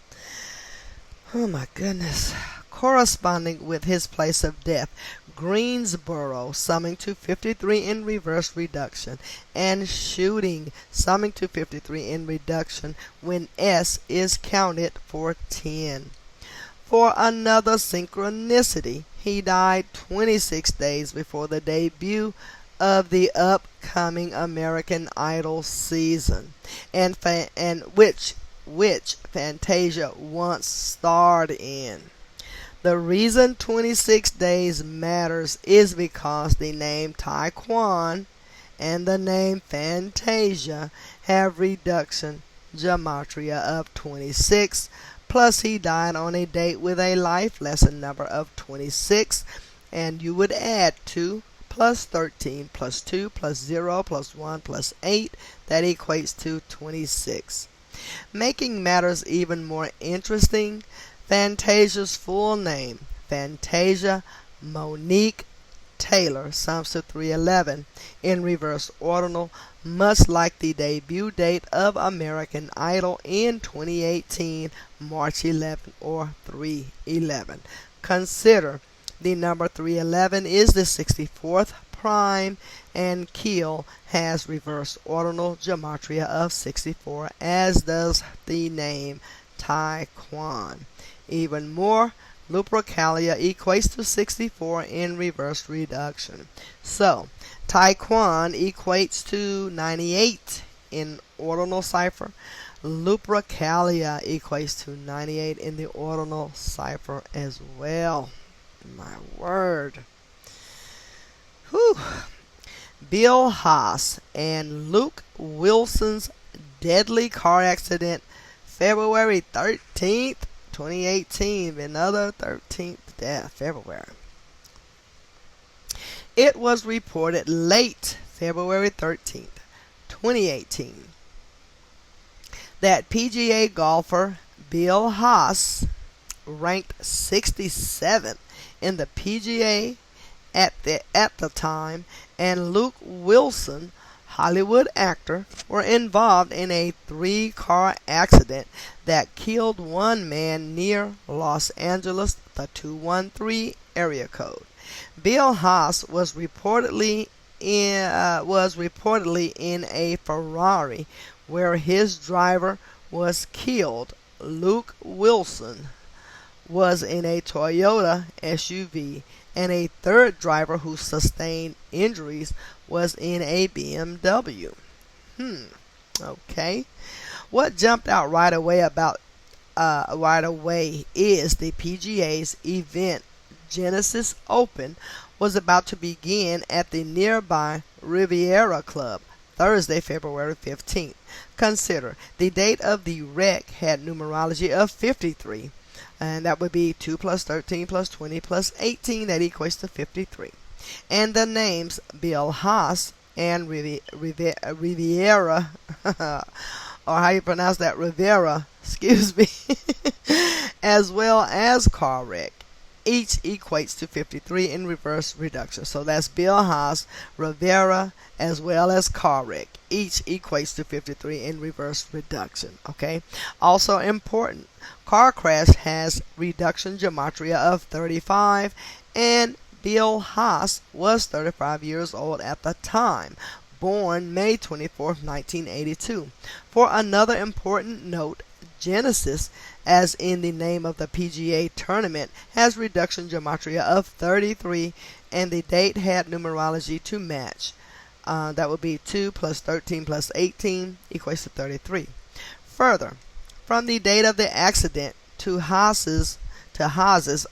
[SPEAKER 1] Oh my goodness. Corresponding with his place of death, Greensboro, summing to 53 in reverse reduction, and shooting, summing to 53 in reduction when S is counted for 10. For another synchronicity, he died 26 days before the debut of the upcoming American Idol season, and which Fantasia once starred in. The reason 26 days matters is because the name Taekwon and the name Fantasia have reduction gematria of 26, plus he died on a date with a life lesson number of 26, and you would add 2 plus 13 plus 2 plus 0 plus 1 plus 8, that equates to 26. Making matters even more interesting, Fantasia's full name, Fantasia Monique Taylor, sums to 311 in reverse ordinal, much like the debut date of American Idol in 2018, March 11 or 311. Consider the number 311 is the 64th prime, and Keel has reverse ordinal gematria of 64, as does the name Taekwon. Even more, Lupercalia equates to 64 in reverse reduction. So, Taekwon equates to 98 in ordinal cipher. Lupercalia equates to 98 in the ordinal cipher as well. My word. Whew. Bill Haas and Luke Wilson's deadly car accident, February 13th, 2018. Another 13th death, February. It was reported late February 13th, 2018, that PGA golfer Bill Haas, ranked 67th in the PGA at the time, and Luke Wilson, Hollywood actor, were involved in a 3-car accident that killed one man near Los Angeles, the 213 area code. Bill Haas was reportedly in a Ferrari where his driver was killed. Luke Wilson was in a Toyota SUV, and a third driver who sustained injuries was in a BMW. Okay. What jumped out right away is the PGA's event Genesis Open was about to begin at the nearby Riviera Club Thursday, February 15th. Consider the date of the wreck had numerology of 53. And that would be 2 plus 13 plus 20 plus 18. That equates to 53. And the names Bill Haas and Riviera, or how you pronounce that, Rivera, excuse me, as well as car wreck, each equates to 53 in reverse reduction. So that's Bill Haas, Rivera, as well as car wreck. Each equates to 53 in reverse reduction. Okay. Also important, car crash has reduction gematria of 35, and Bill Haas was 35 years old at the time, born May 24, 1982. For another important note, Genesis, as in the name of the PGA tournament, has reduction gematria of 33, and the date had numerology to match. That would be 2 plus 13 plus 18 equates to 33. Further, from the date of the accident to Haas's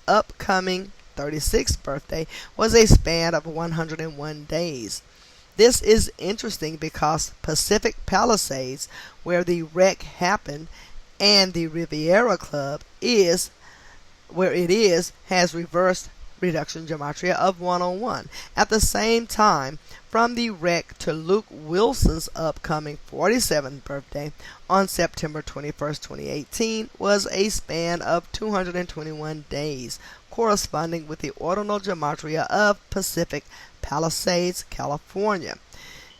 [SPEAKER 1] upcoming 36th birthday was a span of 101 days. This is interesting because Pacific Palisades, where the wreck happened, and the Riviera Club is where it is, has reversed reduction gematria of 101. At the same time, from the wreck to Luke Wilson's upcoming 47th birthday on September 21st, 2018 was a span of 221 days, corresponding with the ordinal gematria of Pacific Palisades, California.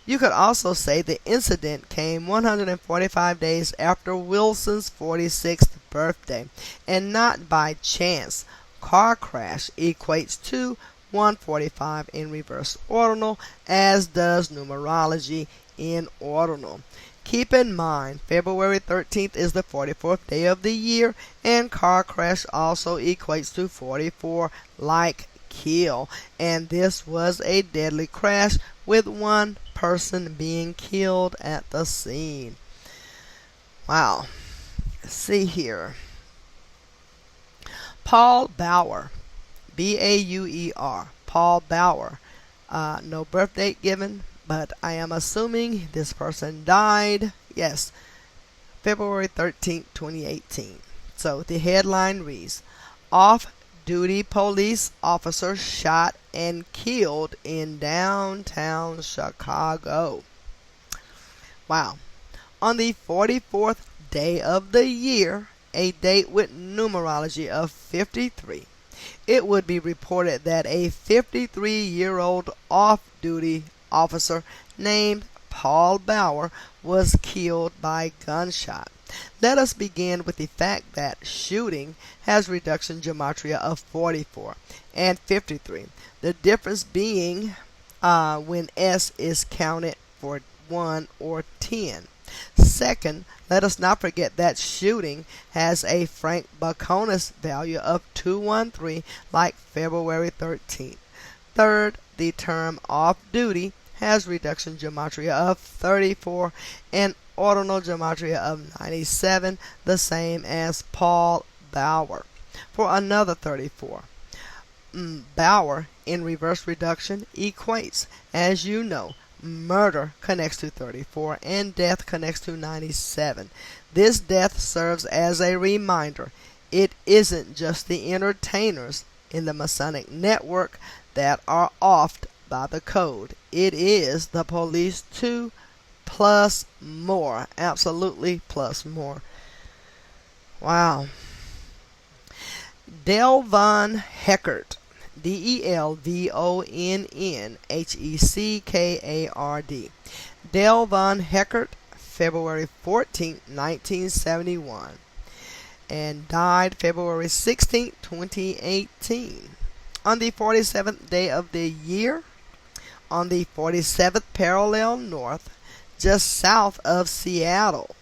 [SPEAKER 1] You could also say the incident came 145 days after Wilson's 46th birthday, and not by chance. Car crash equates to 145 in reverse ordinal, as does numerology in ordinal. Keep in mind, February 13th is the 44th day of the year, and car crash also equates to 44, like kill. And this was a deadly crash with one person being killed at the scene. Wow. Let's see here. Paul Bauer, Bauer, Paul Bauer. No birth date given, but I am assuming this person died. Yes, February 13th, 2018. So the headline reads, Off-duty police officer shot and killed in downtown Chicago. Wow. On the 44th day of the year, a date with numerology of 53, it would be reported that a 53-year-old off-duty officer named Paul Bauer was killed by gunshot. Let us begin with the fact that shooting has reduction gematria of 44 and 53. The difference being when S is counted for 1 or 10. Second, let us not forget that shooting has a Frank Baconis value of 213, like February 13th. Third, the term off-duty has reduction gematria of 34 and ordinal gematria of 97, the same as Paul Bauer. For another 34, Bauer in reverse reduction equates, as you know, murder connects to 34 and death connects to 97. This death serves as a reminder it isn't just the entertainers in the Masonic network that are offed by the code. It is the police too, plus more. Absolutely plus more. Wow. Delvon Heckard, Delvonnheckard. Delvon Heckard, February 14, 1971, and died February 16, 2018. On the 47th day of the year, on the 47th parallel north, just south of Seattle,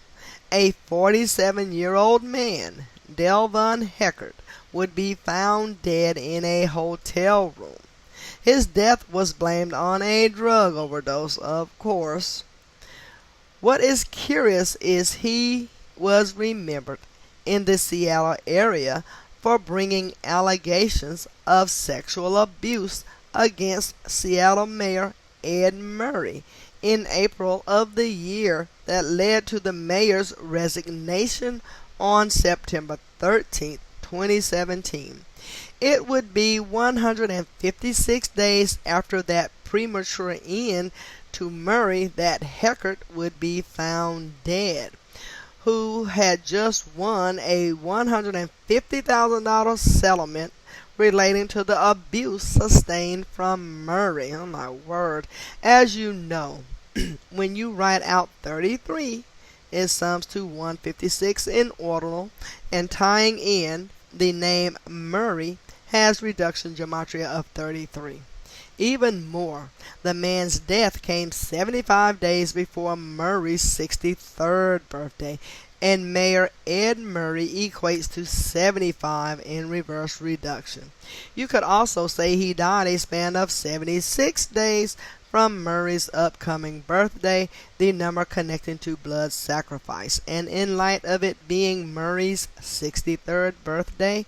[SPEAKER 1] a 47-year-old man, Delvon Heckard, would be found dead in a hotel room. His death was blamed on a drug overdose, of course. What is curious is he was remembered in the Seattle area for bringing allegations of sexual abuse against Seattle Mayor Ed Murray in April of the year that led to the mayor's resignation on September 13, 2017. It would be 156 days after that premature end to Murray that Heckert would be found dead, who had just won a $150,000 settlement relating to the abuse sustained from Murray. Oh my word. As you know, when you write out 33, it sums to 156 in ordinal, and tying in the name Murray has reduction gematria of 33. Even more, the man's death came 75 days before Murray's 63rd birthday, and Mayor Ed Murray equates to 75 in reverse reduction. You could also say he died a span of 76 days from Murray's upcoming birthday, the number connecting to blood sacrifice. And in light of it being Murray's 63rd birthday,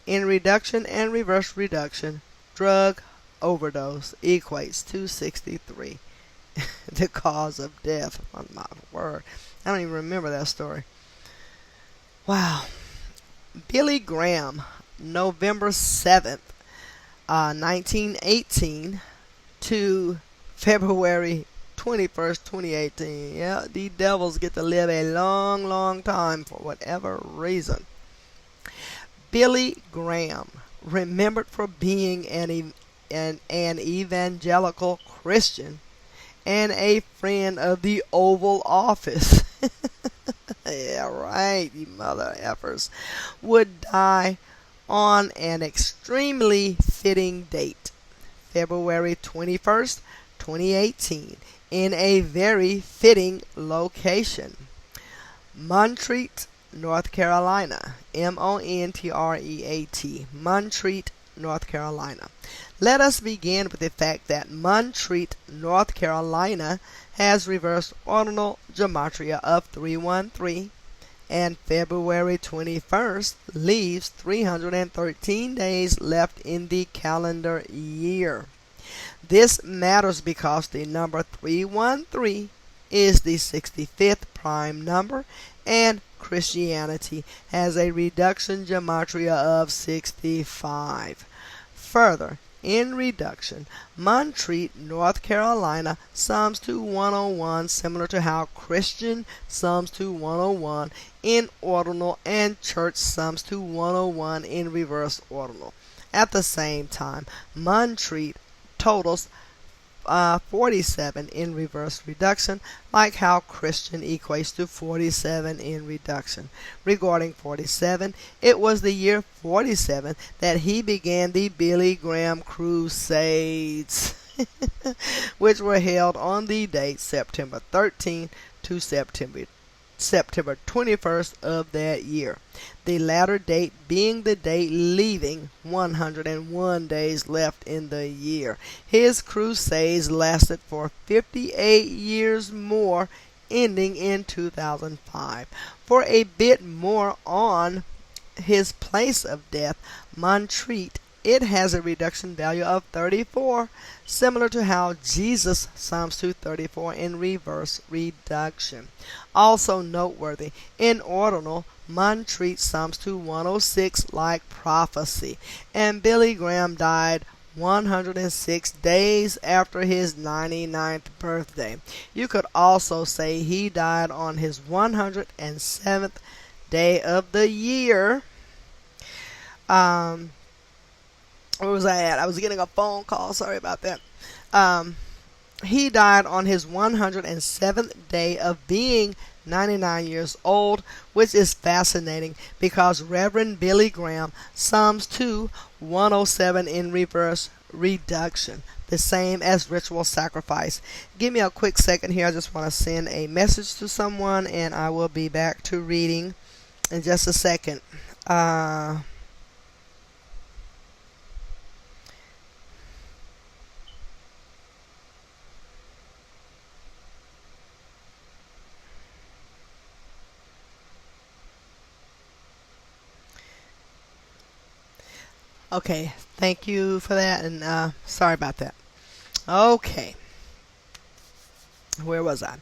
[SPEAKER 1] in reduction and reverse reduction, drug overdose equates to 63. The cause of death. Oh my word. I don't even remember that story. Wow. Billy Graham, November 7th, 1918 to February 21st, 2018. Yeah, the devils get to live a long, long time for whatever reason. Billy Graham, remembered for being an evangelical Christian and a friend of the Oval Office. Yeah, right, you mother effers. Would die on an extremely fitting date, February 21st, 2018, in a very fitting location, Montreat, North Carolina. Montreat, Montreat, North Carolina. Let us begin with the fact that Montreat, North Carolina has reversed ordinal gematria of 313, and February 21st leaves 313 days left in the calendar year. This matters because the number 313 is the 65th prime number, and Christianity has a reduction gematria of 65. Further, in reduction, Montreat, North Carolina sums to 101, similar to how Christian sums to 101 in ordinal and church sums to 101 in reverse ordinal. At the same time, Montreat totals 47 in reverse reduction, like how Christian equates to 47 in reduction. Regarding 47, it was the year 47 that he began the Billy Graham Crusades, which were held on the date September 13 to September 21st of that year, the latter date being the date leaving 101 days left in the year. His crusades lasted for 58 years more, ending in 2005. For a bit more on his place of death, Montreat, it has a reduction value of 34, similar to how Jesus sums to 34 in reverse reduction. Also noteworthy, in ordinal, Montreat sums to 106 like prophecy, and Billy Graham died 106 days after his 99th birthday. You could also say he died on his 107th day of the year. Where was I at? I was getting a phone call. Sorry about that. He died on his 107th day of being 99 years old, which is fascinating because Reverend Billy Graham sums to 107 in reverse reduction, the same as ritual sacrifice. Give me a quick second here. I just want to send a message to someone, and I will be back to reading in just a second. Okay, thank you for that, and sorry about that. Okay, where was I?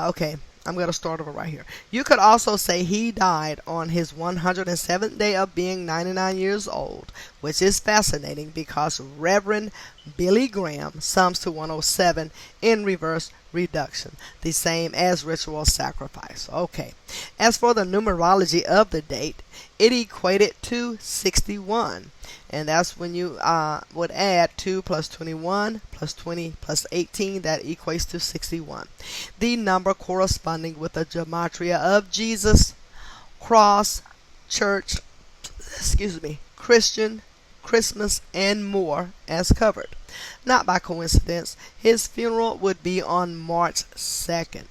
[SPEAKER 1] Okay, I'm going to start over right here. You could also say he died on his 107th day of being 99 years old, which is fascinating because Reverend Billy Graham sums to 107 in reverse reduction, the same as ritual sacrifice. Okay. As for the numerology of the date, it equated to 61. And that's when you would add 2 plus 21 plus 20 plus 18. That equates to 61. The number corresponding with the gematria of Jesus, cross, church, Christian, Christmas, and more as covered. Not by coincidence, his funeral would be on March 2nd.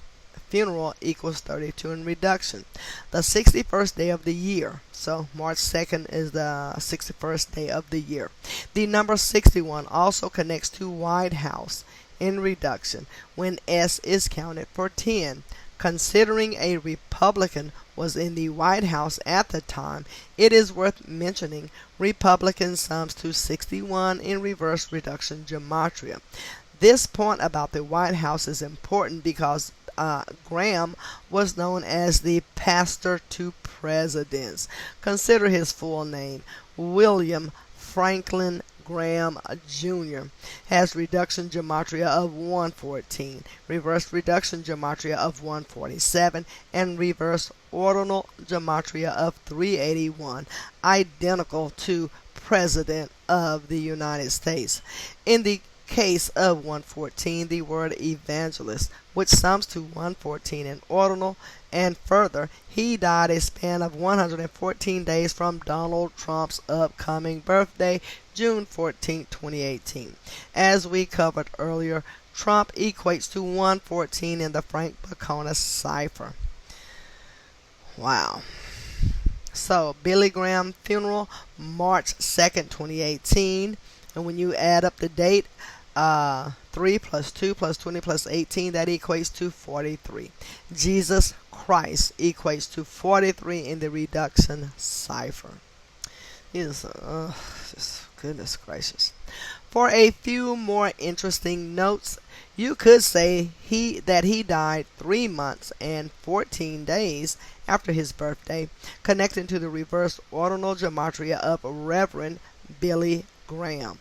[SPEAKER 1] Funeral equals 32 in reduction. The 61st day of the year. So March 2nd is the 61st day of the year. The number 61 also connects to White House in reduction when S is counted for 10. Considering a Republican was in the White House at the time, it is worth mentioning Republican sums to 61 in reverse reduction gematria. This point about the White House is important because Graham was known as the pastor to presidents. Consider his full name. William Franklin Graham Jr. has reduction gematria of 114, reverse reduction gematria of 147, and reverse ordinal gematria of 381, identical to President of the United States. In the case of 114, the word evangelist, which sums to 114 in ordinal, and further, he died a span of 114 days from Donald Trump's upcoming birthday, June 14, 2018. As we covered earlier, Trump equates to 114 in the Frank Bacona cipher. Wow. So, Billy Graham funeral, March 2nd, 2018. And when you add up the date, 3 plus 2 plus 20 plus 18, that equates to 43. Jesus Christ equates to 43 in the reduction cipher. Just goodness gracious. For a few more interesting notes, you could say that he died 3 months and 14 days after his birthday, connecting to the reverse ordinal gematria of Reverend Billy Graham.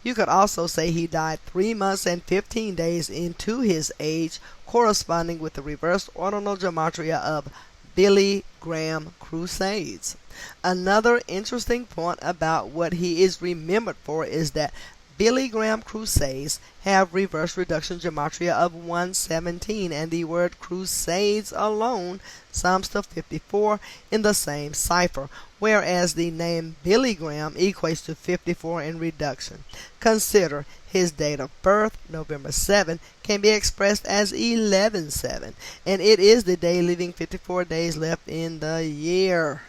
[SPEAKER 1] You could also say he died 3 months and 15 days into his age, corresponding with the reverse ordinal gematria of Billy Graham Crusades. Another interesting point about what he is remembered for is that Billy Graham Crusades have reverse reduction gematria of 117, and the word crusades alone sums to 54 in the same cipher, whereas the name Billy Graham equates to 54 in reduction. Consider his date of birth, November 7, can be expressed as 11/7, and it is the day leaving 54 days left in the year.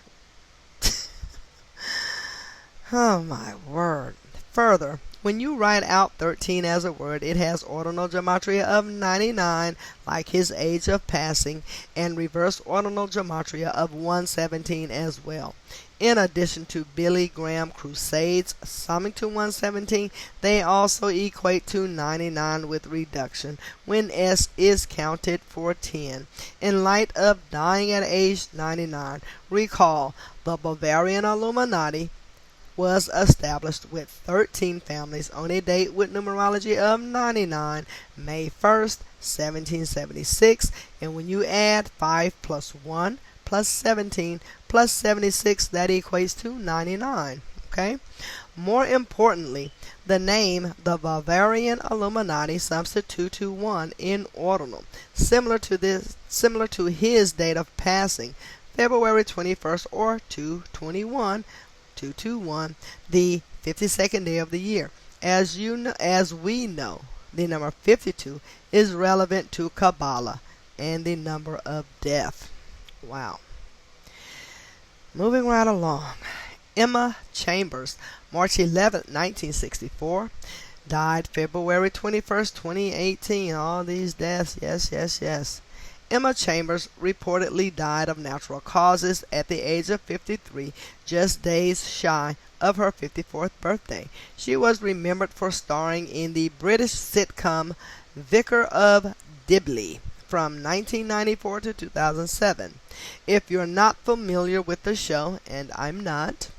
[SPEAKER 1] Oh my word. Further, when you write out 13 as a word, it has ordinal gematria of 99, like his age of passing, and reverse ordinal gematria of 117 as well. In addition to Billy Graham Crusades summing to 117, they also equate to 99 with reduction when S is counted for 10. In light of dying at age 99, recall the Bavarian Illuminati was established with 13 families on a date with numerology of 99, May 1st, 1776, and when you add 5 plus 1 plus 17 plus 76, that equates to 99. Okay? More importantly, the name the Bavarian Illuminati sums to 221 in ordinal, similar to his date of passing, February 21st or 221. 221, the 52nd day of the year. As we know, the number 52 is relevant to Kabbalah and the number of death. Wow. Moving right along. Emma Chambers, March 11, 1964, died February 21st, 2018. All these deaths, yes. Emma Chambers reportedly died of natural causes at the age of 53, just days shy of her 54th birthday. She was remembered for starring in the British sitcom Vicar of Dibley, from 1994 to 2007. If you're not familiar with the show, and I'm not,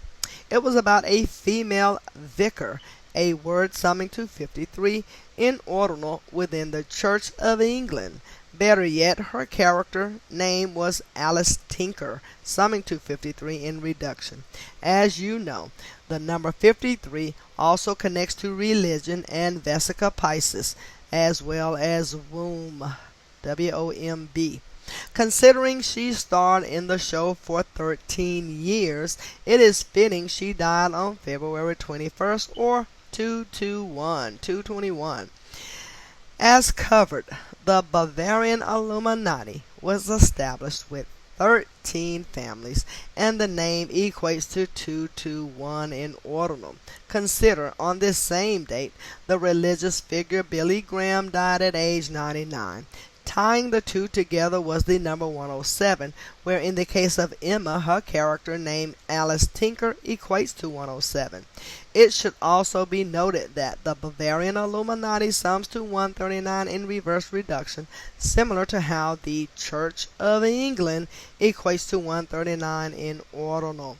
[SPEAKER 1] it was about a female vicar, a word summing to 53 in ordinal within the Church of England. Better yet, her character name was Alice Tinker, summing to 53 in reduction. As you know, the number 53 also connects to religion and Vesica Piscis, as well as womb, W-O-M-B. Considering she starred in the show for 13 years, it is fitting she died on February 21st or 221. As covered, the Bavarian Illuminati was established with 13 families, and the name equates to 221 in ordinal. Consider, on this same date, the religious figure Billy Graham died at age 99. Tying the two together was the number 107, where in the case of Emma, her character named Alice Tinker equates to 107. It should also be noted that the Bavarian Illuminati sums to 139 in reverse reduction, similar to how the Church of England equates to 139 in ordinal.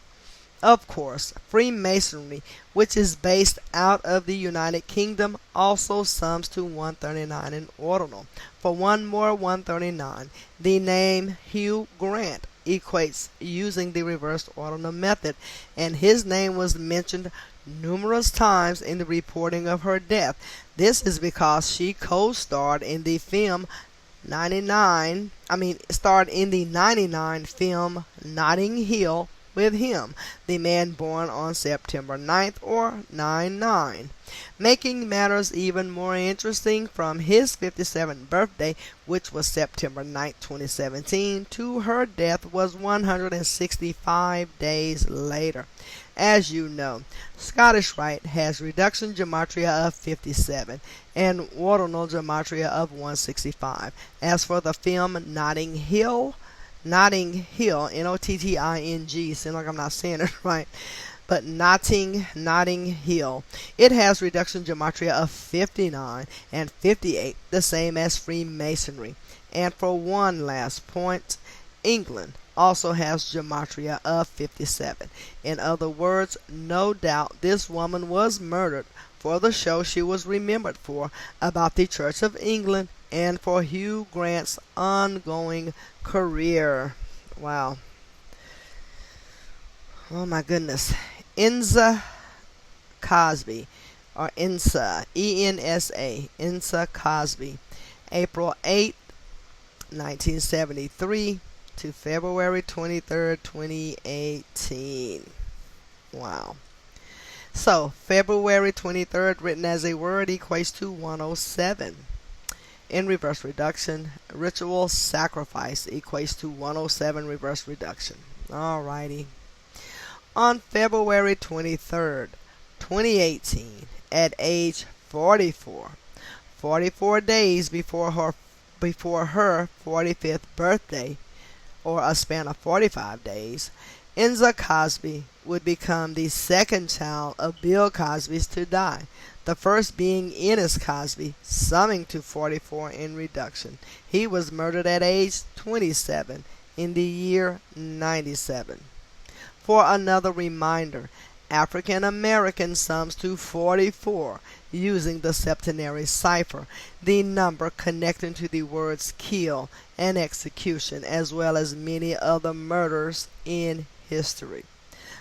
[SPEAKER 1] Of course, Freemasonry, which is based out of the United Kingdom, also sums to 139 in ordinal. For one more 139, the name Hugh Grant equates using the reverse ordinal method, and his name was mentioned numerous times in the reporting of her death. This is because she co-starred in the film starred in the 99 film Notting Hill with him, the man born on September 9th or 9/9. Making matters even more interesting, from his 57th birthday, which was September 9th, 2017, to her death was 165 days later. As you know, Scottish Rite has reduction gematria of 57 and ordinal gematria of 165. As for the film Notting Hill, Notting, N-O-T-T-I-N-G, seems like I'm not saying it right, but Notting Hill. It has reduction gematria of 59 and 58, the same as Freemasonry. And for one last point, England also has gematria of 57. In other words, no doubt this woman was murdered for the show she was remembered for about the Church of England and for Hugh Grant's ongoing career. Wow. Oh my goodness. Ensa Cosby, or Ensa, E-N-S-A, Ensa Cosby, April 8, 1973 to February 23rd, 2018. Wow. So, February 23rd, written as a word, equates to 107. In reverse reduction, ritual sacrifice equates to 107 reverse reduction. Alrighty. On February 23rd, 2018, at age 44, 44 days before her 45th birthday, or a span of 45 days, Ensa Cosby would become the second child of Bill Cosby's to die, the first being Ennis Cosby, summing to 44 in reduction. He was murdered at age 27 in the year 97. For another reminder, African American sums to 44 using the septenary cipher, the number connecting to the words kill and execution, as well as many other murders in history.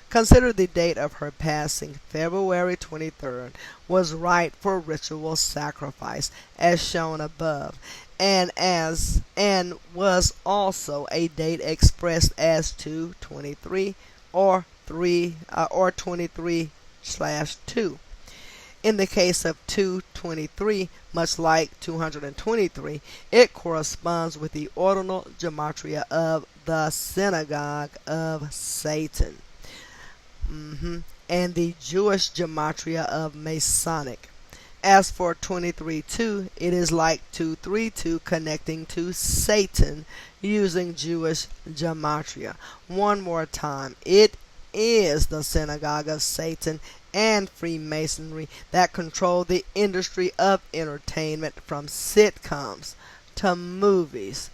[SPEAKER 1] Consider the date of her passing. February 23rd was right for ritual sacrifice, as shown above, and was also a date expressed as 223 or 23/2. In the case of 223, much like 223, it corresponds with the ordinal gematria of the synagogue of Satan, and the Jewish gematria of Masonic. As for 23/2, it is like 232 connecting to Satan using Jewish gematria. One more time, it is the synagogue of Satan and Freemasonry that control the industry of entertainment, from sitcoms, to movies,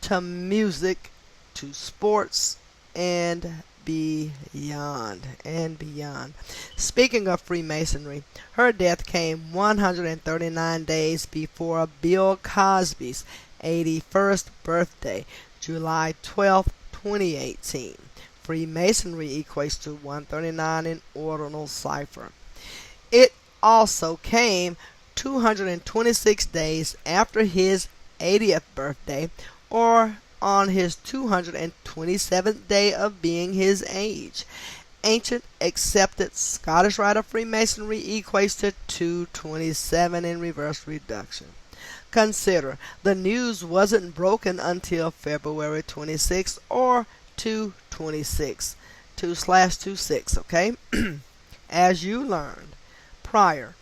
[SPEAKER 1] to music, to sports, and beyond. And beyond. Speaking of Freemasonry, her death came 139 days before Bill Cosby's 81st birthday, July 12, 2018. Freemasonry equates to 139 in ordinal cipher. It also came 226 days after his 80th birthday, or on his 227th day of being his age. Ancient accepted Scottish Rite of Freemasonry equates to 227 in reverse reduction. Consider, the news wasn't broken until February 26 or 226, 2/26, okay? As you learned prior,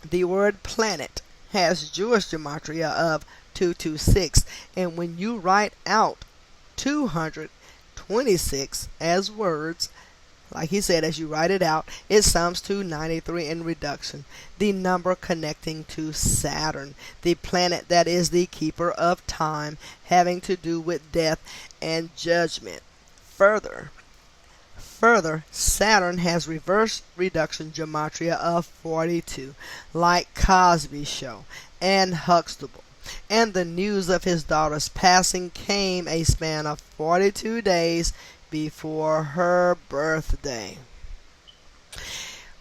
[SPEAKER 1] the word planet has Jewish gematria of 226, and when you write out 226 as words, like he said, as you write it out, it sums to 93 in reduction, the number connecting to Saturn, the planet that is the keeper of time, having to do with death and judgment. Further, Saturn has reverse reduction gematria of 42, like Cosby's show and Huxtable. And the news of his daughter's passing came a span of 42 days before her birthday.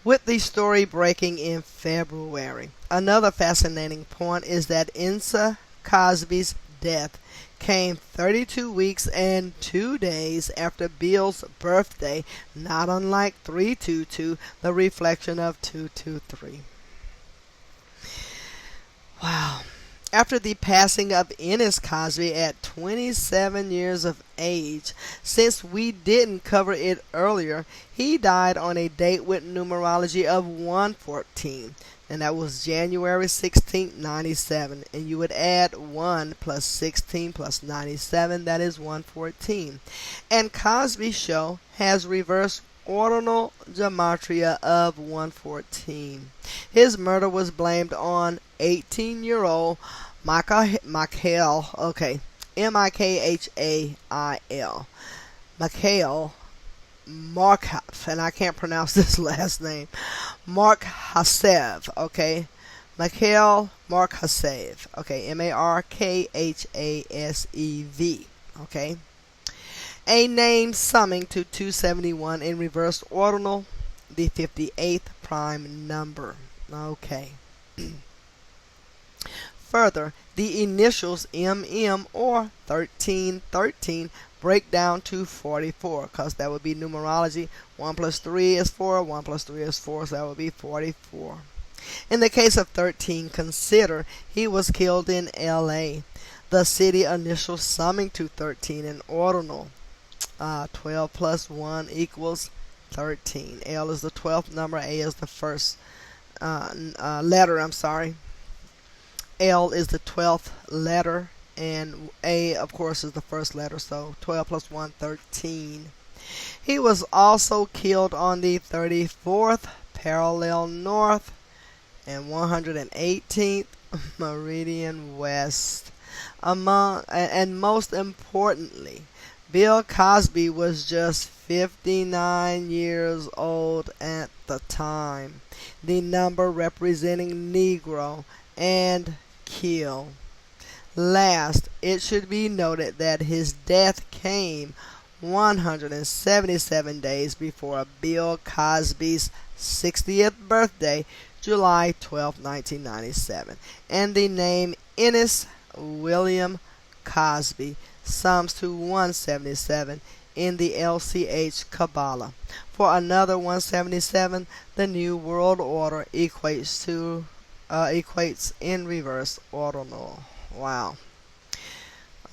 [SPEAKER 1] With the story breaking in February, another fascinating point is that Insa Cosby's death came 32 weeks and 2 days after Bill's birthday, not unlike 322, the reflection of 223. Wow. After the passing of Ennis Cosby at 27 years of age, since we didn't cover it earlier, he died on a date with numerology of 114, and that was January 16, 97, and you would add 1 plus 16 plus 97, that is 114. And Cosby's show has reverse ordinal gematria of 114. His murder was blamed on 18-year-old Mikhail, M-I-K-H-A-I-L, Mikhail Markov, and I can't pronounce this last name, Markhasev, okay, Mikhail Markhasev, okay, M-A-R-K-H-A-S-E-V, okay, a name summing to 271 in reverse ordinal, the 58th prime number, okay. Further, the initials MM or 1313 break down to 44, because that would be numerology. 1 plus 3 is 4, 1 plus 3 is 4, so that would be 44. In the case of 13, consider he was killed in L.A., the city initials summing to 13 in ordinal. 12 plus 1 equals 13. L is the 12th number, A is the first letter, L is the 12th letter, and A, of course, is the first letter, so 12 plus 1, 13. He was also killed on the 34th parallel north and 118th meridian west. And most importantly, Bill Cosby was just 59 years old at the time, the number representing Negro and kill. Last, it should be noted that his death came 177 days before Bill Cosby's 60th birthday, July 12, 1997, and the name Ennis William Cosby sums to 177 in the LCH Kabbalah. For another 177, the New World Order equates in reverse ordinal. Wow.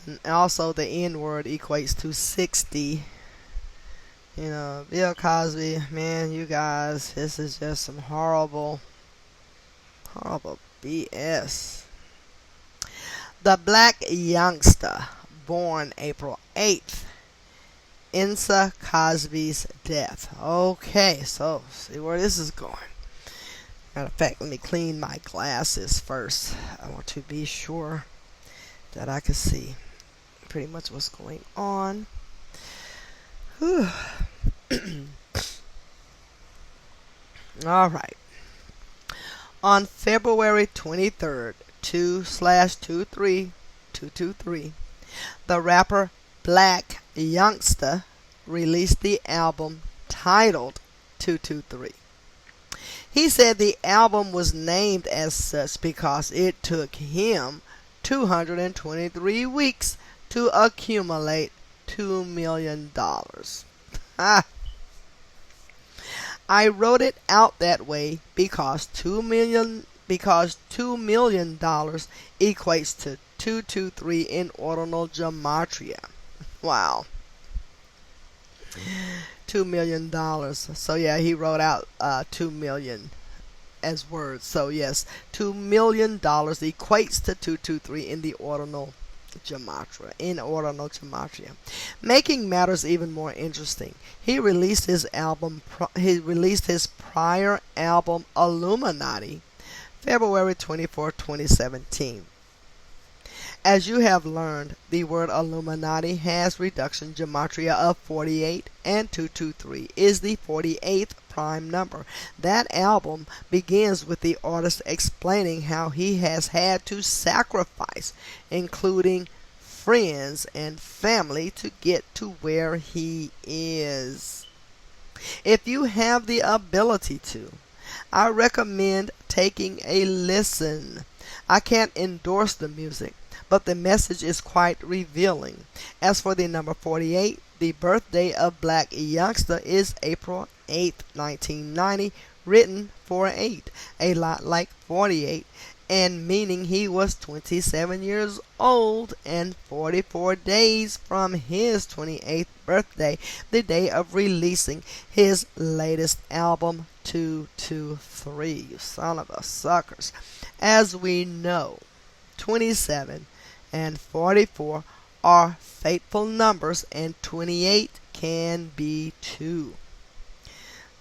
[SPEAKER 1] And also the N word equates to 60. Bill Cosby, man, you guys, this is just some horrible BS. The black youngster, born April 8th, Insa Cosby's death. Okay, so see where this is going. Matter of fact, let me clean my glasses first. I want to be sure that I could see pretty much what's going on. Whew. All right. On February 23rd, 2/23, the rapper Black Youngster released the album titled 223. He said the album was named as such because it took him 223 weeks to accumulate $2 million. I wrote it out that way because $2 million equates to 223 in ordinal gematria. Wow. $2 million. So yeah, he wrote out 2 million as words. So yes, $2 million equates to 223 in the ordinal gematria. Making matters even more interesting, he released his prior album Illuminati February 24, 2017. As you have learned, the word Illuminati has reduction gematria of 48, and 223 is the 48th prime number. That album begins with the artist explaining how he has had to sacrifice, including friends and family, to get to where he is. If you have the ability to, I recommend taking a listen. I can't endorse the music, but the message is quite revealing. As for the number 48, the birthday of Black Youngster is April 8, 1990, written for 8, a lot like 48, and meaning he was 27 years old and 44 days from his 28th birthday, the day of releasing his latest album, 223. You son of a suckers. As we know, 27 and 44 are fateful numbers, and 28 can be too.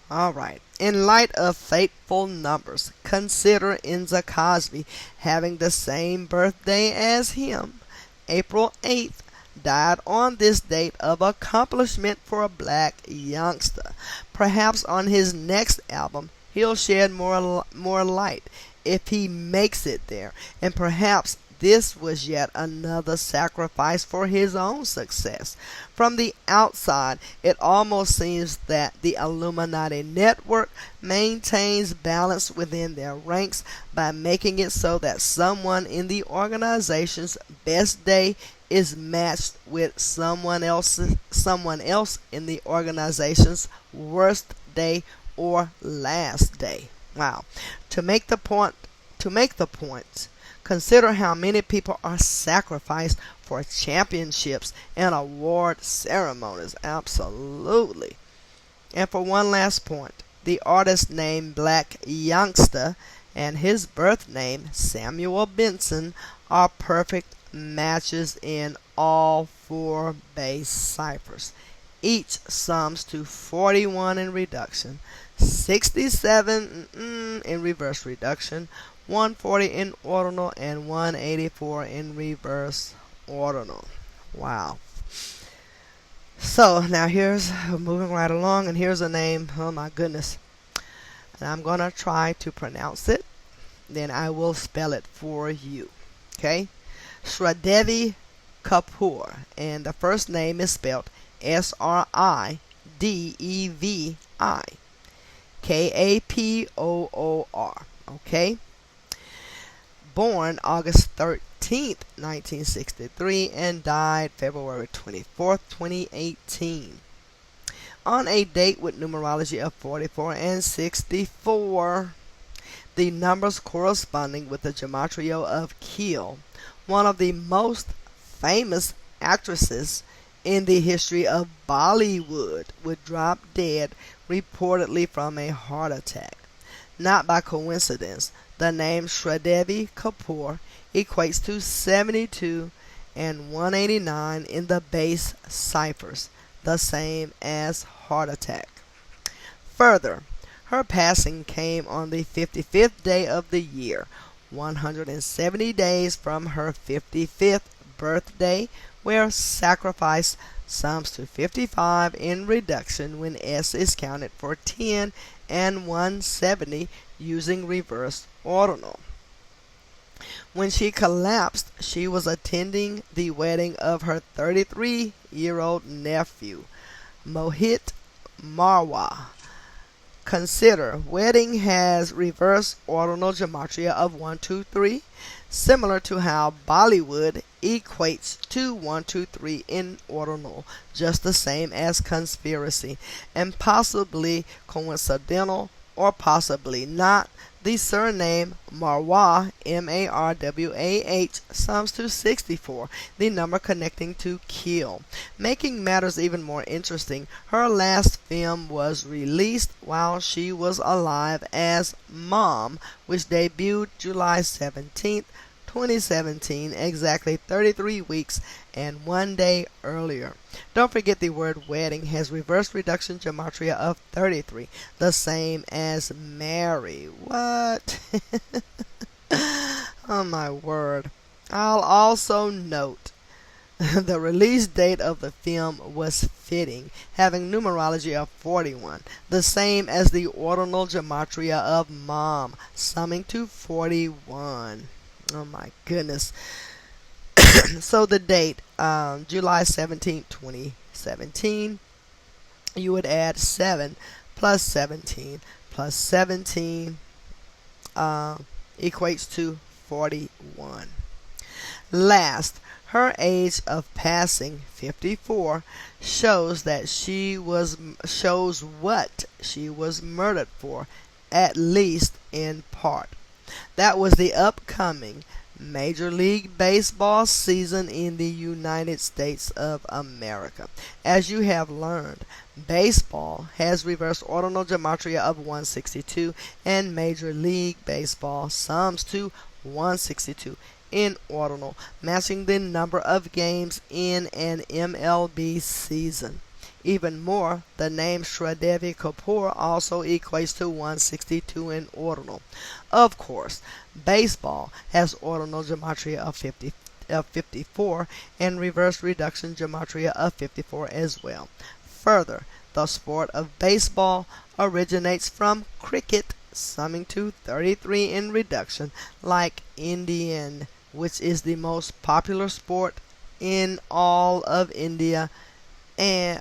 [SPEAKER 1] Alright, in light of fateful numbers, consider Enza Cosby having the same birthday as him. April 8th, died on this date of accomplishment for a Black Youngster. Perhaps on his next album he'll shed more light if he makes it there, and perhaps this was yet another sacrifice for his own success. From the outside, it almost seems that the Illuminati network maintains balance within their ranks by making it so that someone in the organization's best day is matched with someone else in the organization's worst day or last day. Wow. To make the point, consider how many people are sacrificed for championships and award ceremonies. Absolutely. And for one last point, the artist named Black Youngster and his birth name Samuel Benson are perfect matches in all 4 base ciphers. Each sums to 41 in reduction, 67 in reverse reduction, 140 in ordinal, and 184 in reverse ordinal. Wow. So now we're moving right along, and here's a name. Oh my goodness. And I'm going to try to pronounce it. Then I will spell it for you. Okay? Shradevi Kapoor. And the first name is spelled Sridevi Kapoor. Okay? Born August 13th, 1963, and died February 24th, 2018. On a date with numerology of 44 and 64. The numbers corresponding with the gematria of Kiel, one of the most famous actresses in the history of Bollywood, would drop dead reportedly from a heart attack. Not by coincidence, the name Shradevi Kapoor equates to 72 and 189 in the base ciphers, the same as heart attack. Further, her passing came on the 55th day of the year, 170 days from her 55th birthday, where sacrifice sums to 55 in reduction when S is counted for 10 and 170 using reverse ordinal. When she collapsed, she was attending the wedding of her 33-year-old nephew, Mohit Marwa. Consider, wedding has reverse ordinal gematria of 1, 2, 3, similar to how Bollywood equates to 1, 2, 3 in ordinal, just the same as conspiracy, and possibly coincidental or possibly not. The surname Marwah, M-A-R-W-A-H, sums to 64, the number connecting to kill. Making matters even more interesting, her last film was released while she was alive as Mom, which debuted July 17th, 2017, exactly 33 weeks and 1 day earlier. Don't forget the word wedding has reverse reduction gematria of 33, the same as marry. What? Oh my word. I'll also note the release date of the film was fitting, having numerology of 41, the same as the ordinal gematria of Mom, summing to 41. Oh my goodness. So the date, July 17, 2017, you would add 7 plus 17 plus 17 equates to 41. Last, her age of passing, 54, shows what she was murdered for, at least in part. That was the upcoming Major League Baseball season in the United States of America. As you have learned, baseball has reverse ordinal gematria of 162, and Major League Baseball sums to 162 in ordinal, matching the number of games in an MLB season. Even more, the name Shradevi Kapoor also equates to 162 in ordinal. Of course, baseball has ordinal gematria of 54 and reverse reduction gematria of 54 as well. Further, the sport of baseball originates from cricket, summing to 33 in reduction, like Indian, which is the most popular sport in all of India and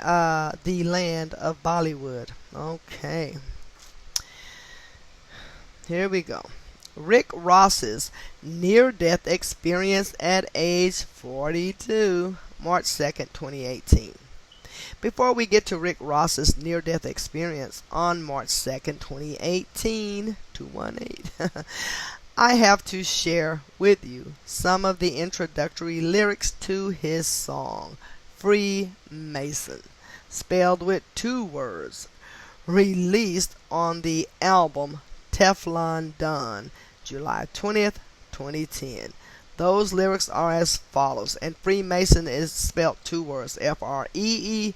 [SPEAKER 1] the land of Bollywood. Okay. Here we go. Rick Ross's near-death experience at age 42, March 2nd, 2018. Before we get to Rick Ross's near-death experience on March 2nd, 2018, 218, I have to share with you some of the introductory lyrics to his song, Freemason, spelled with 2 words, released on the album Teflon Don, July 20th, 2010. Those lyrics are as follows, and Freemason is spelled 2 words, Freemason,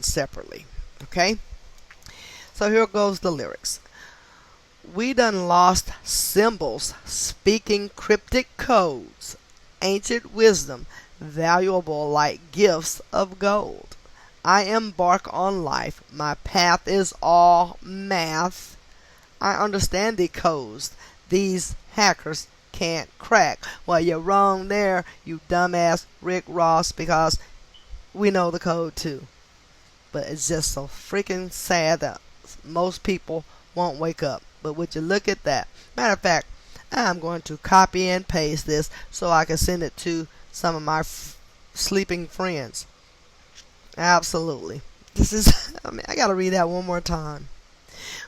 [SPEAKER 1] separately. Okay? So here goes the lyrics. We done lost symbols, speaking cryptic codes, ancient wisdom, valuable like gifts of gold. I embark on life, my path is all math. I understand the codes these hackers can't crack. Well, you're wrong there, you dumbass Rick Ross, because we know the code too. But it's just so freaking sad that most people won't wake up. But would you look at that? Matter of fact, I'm going to copy and paste this so I can send it to some of my sleeping friends. Absolutely. This is, I gotta read that one more time.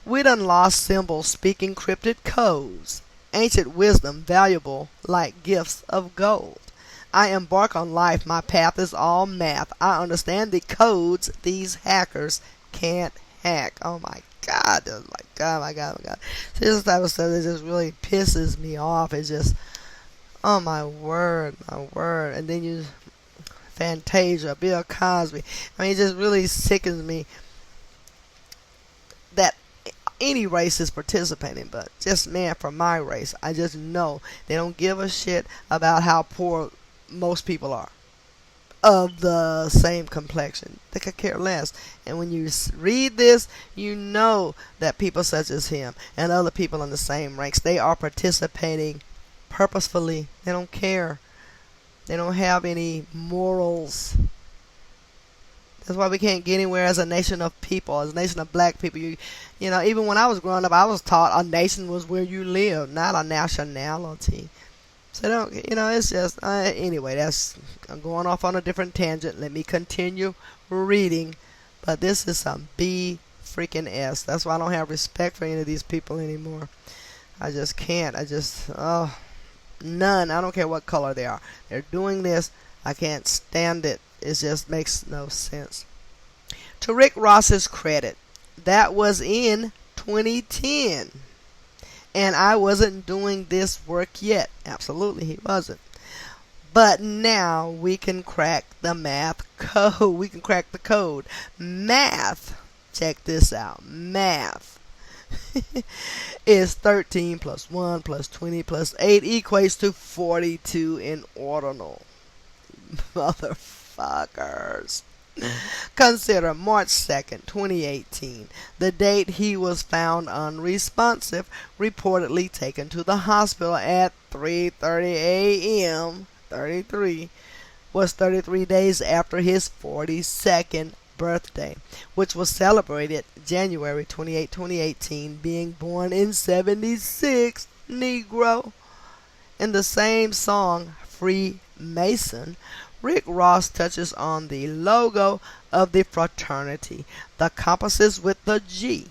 [SPEAKER 1] We done lost symbols, speaking cryptic codes, ancient wisdom, valuable like gifts of gold. I embark on life, my path is all math. I understand the codes these hackers can't hack. Oh my God, oh my God, my God, my God. This type of stuff that just really pisses me off. It's just, oh my word, my word. And then you, Fantasia, Bill Cosby. I mean, it just really sickens me that any race is participating, but just, man, for my race, I just know they don't give a shit about how poor most people are of the same complexion. They could care less. And when you read this, you know that people such as him and other people in the same ranks, they are participating purposefully. They don't care. They don't have any morals. That's why we can't get anywhere as a nation of people, as a nation of black people. You know, even when I was growing up, I was taught a nation was where you live, not a nationality. So don't, it's just, anyway, I'm going off on a different tangent. Let me continue reading. But this is some B freaking S. That's why I don't have respect for any of these people anymore. I just can't. None. I don't care what color they are. They're doing this. I can't stand it. It just makes no sense. To Rick Ross's credit, that was in 2010. And I wasn't doing this work yet. Absolutely, he wasn't. But now we can crack the math code. We can crack the code. Math. Check this out. Math is 13 plus 1 plus 20 plus 8 equates to 42 in ordinal. Motherfuckers. Consider March 2nd, 2018, the date he was found unresponsive, reportedly taken to the hospital at 3:30 a.m. 33 was 33 days after his 42nd birthday, which was celebrated January 28, 2018, being born in 76, Negro. In the same song, Freemason, Rick Ross touches on the logo of the fraternity, the compasses with the G.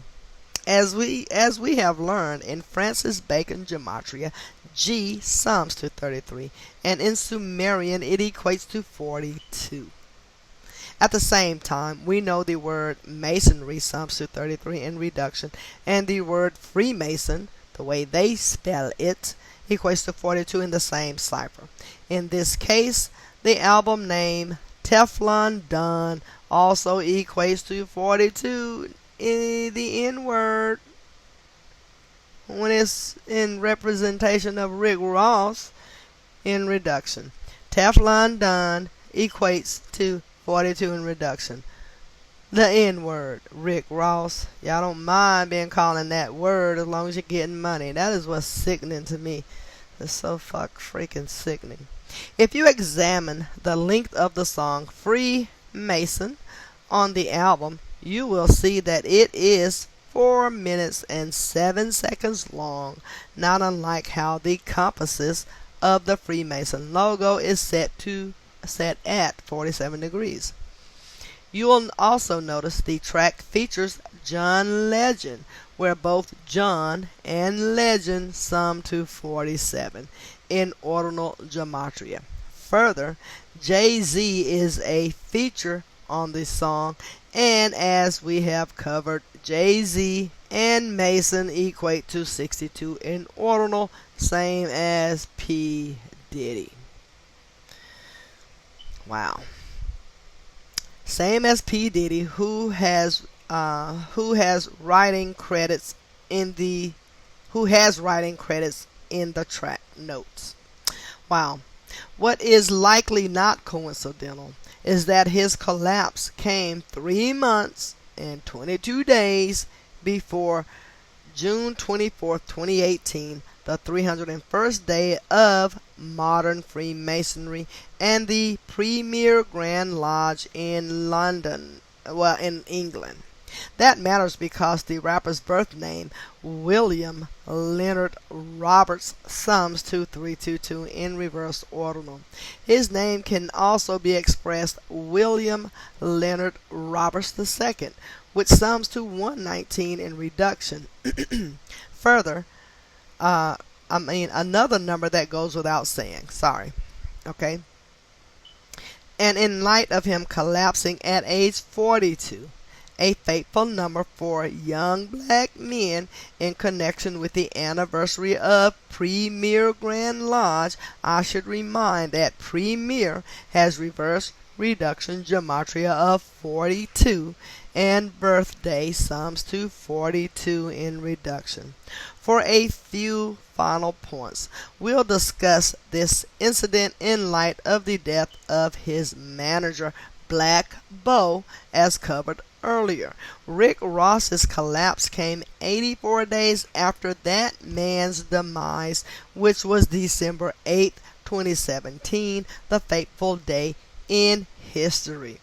[SPEAKER 1] As we have learned in Francis Bacon Gematria, G sums to 33, and in Sumerian it equates to 42. At the same time, we know the word masonry sums to 33 in reduction, and the word Freemason, the way they spell it, equates to 42 in the same cipher. In this case, the album name Teflon Don also equates to 42 in the N-word when it's in representation of Rick Ross in reduction. Teflon Don equates to 42 in reduction. The N-word, Rick Ross. Y'all don't mind being calling that word as long as you're getting money. That is what's sickening to me. It's so freaking sickening. If you examine the length of the song Freemason on the album, you will see that it is 4 minutes and 7 seconds long, not unlike how the compasses of the Freemason logo is set at 47 degrees. You will also notice the track features John Legend, where both John and Legend sum to 47 in ordinal gematria. Further, Jay-Z is a feature on the song, and as we have covered, Jay-Z and Mason equate to 62 in ordinal, same as P. Diddy. Wow. Same as P. Diddy, who has writing credits in the track notes. Wow. What is likely not coincidental is that his collapse came 3 months and 22 days before June 24, 2018, the 301st day of modern Freemasonry and the premier Grand Lodge in in England. That matters because the rapper's birth name, William Leonard Roberts, sums to 322 in reverse ordinal. His name can also be expressed William Leonard Roberts II, which sums to 119 in reduction. Further, another number that goes without saying. Sorry. Okay? And in light of him collapsing at age 42, a fateful number for young black men in connection with the anniversary of Premier Grand Lodge, I should remind that Premier has reverse reduction gematria of 42, and birthday sums to 42 in reduction. For a few final points, we'll discuss this incident in light of the death of his manager, Black Bo, as covered earlier. Rick Ross's collapse came 84 days after that man's demise, which was December 8, 2017, the fateful day in history.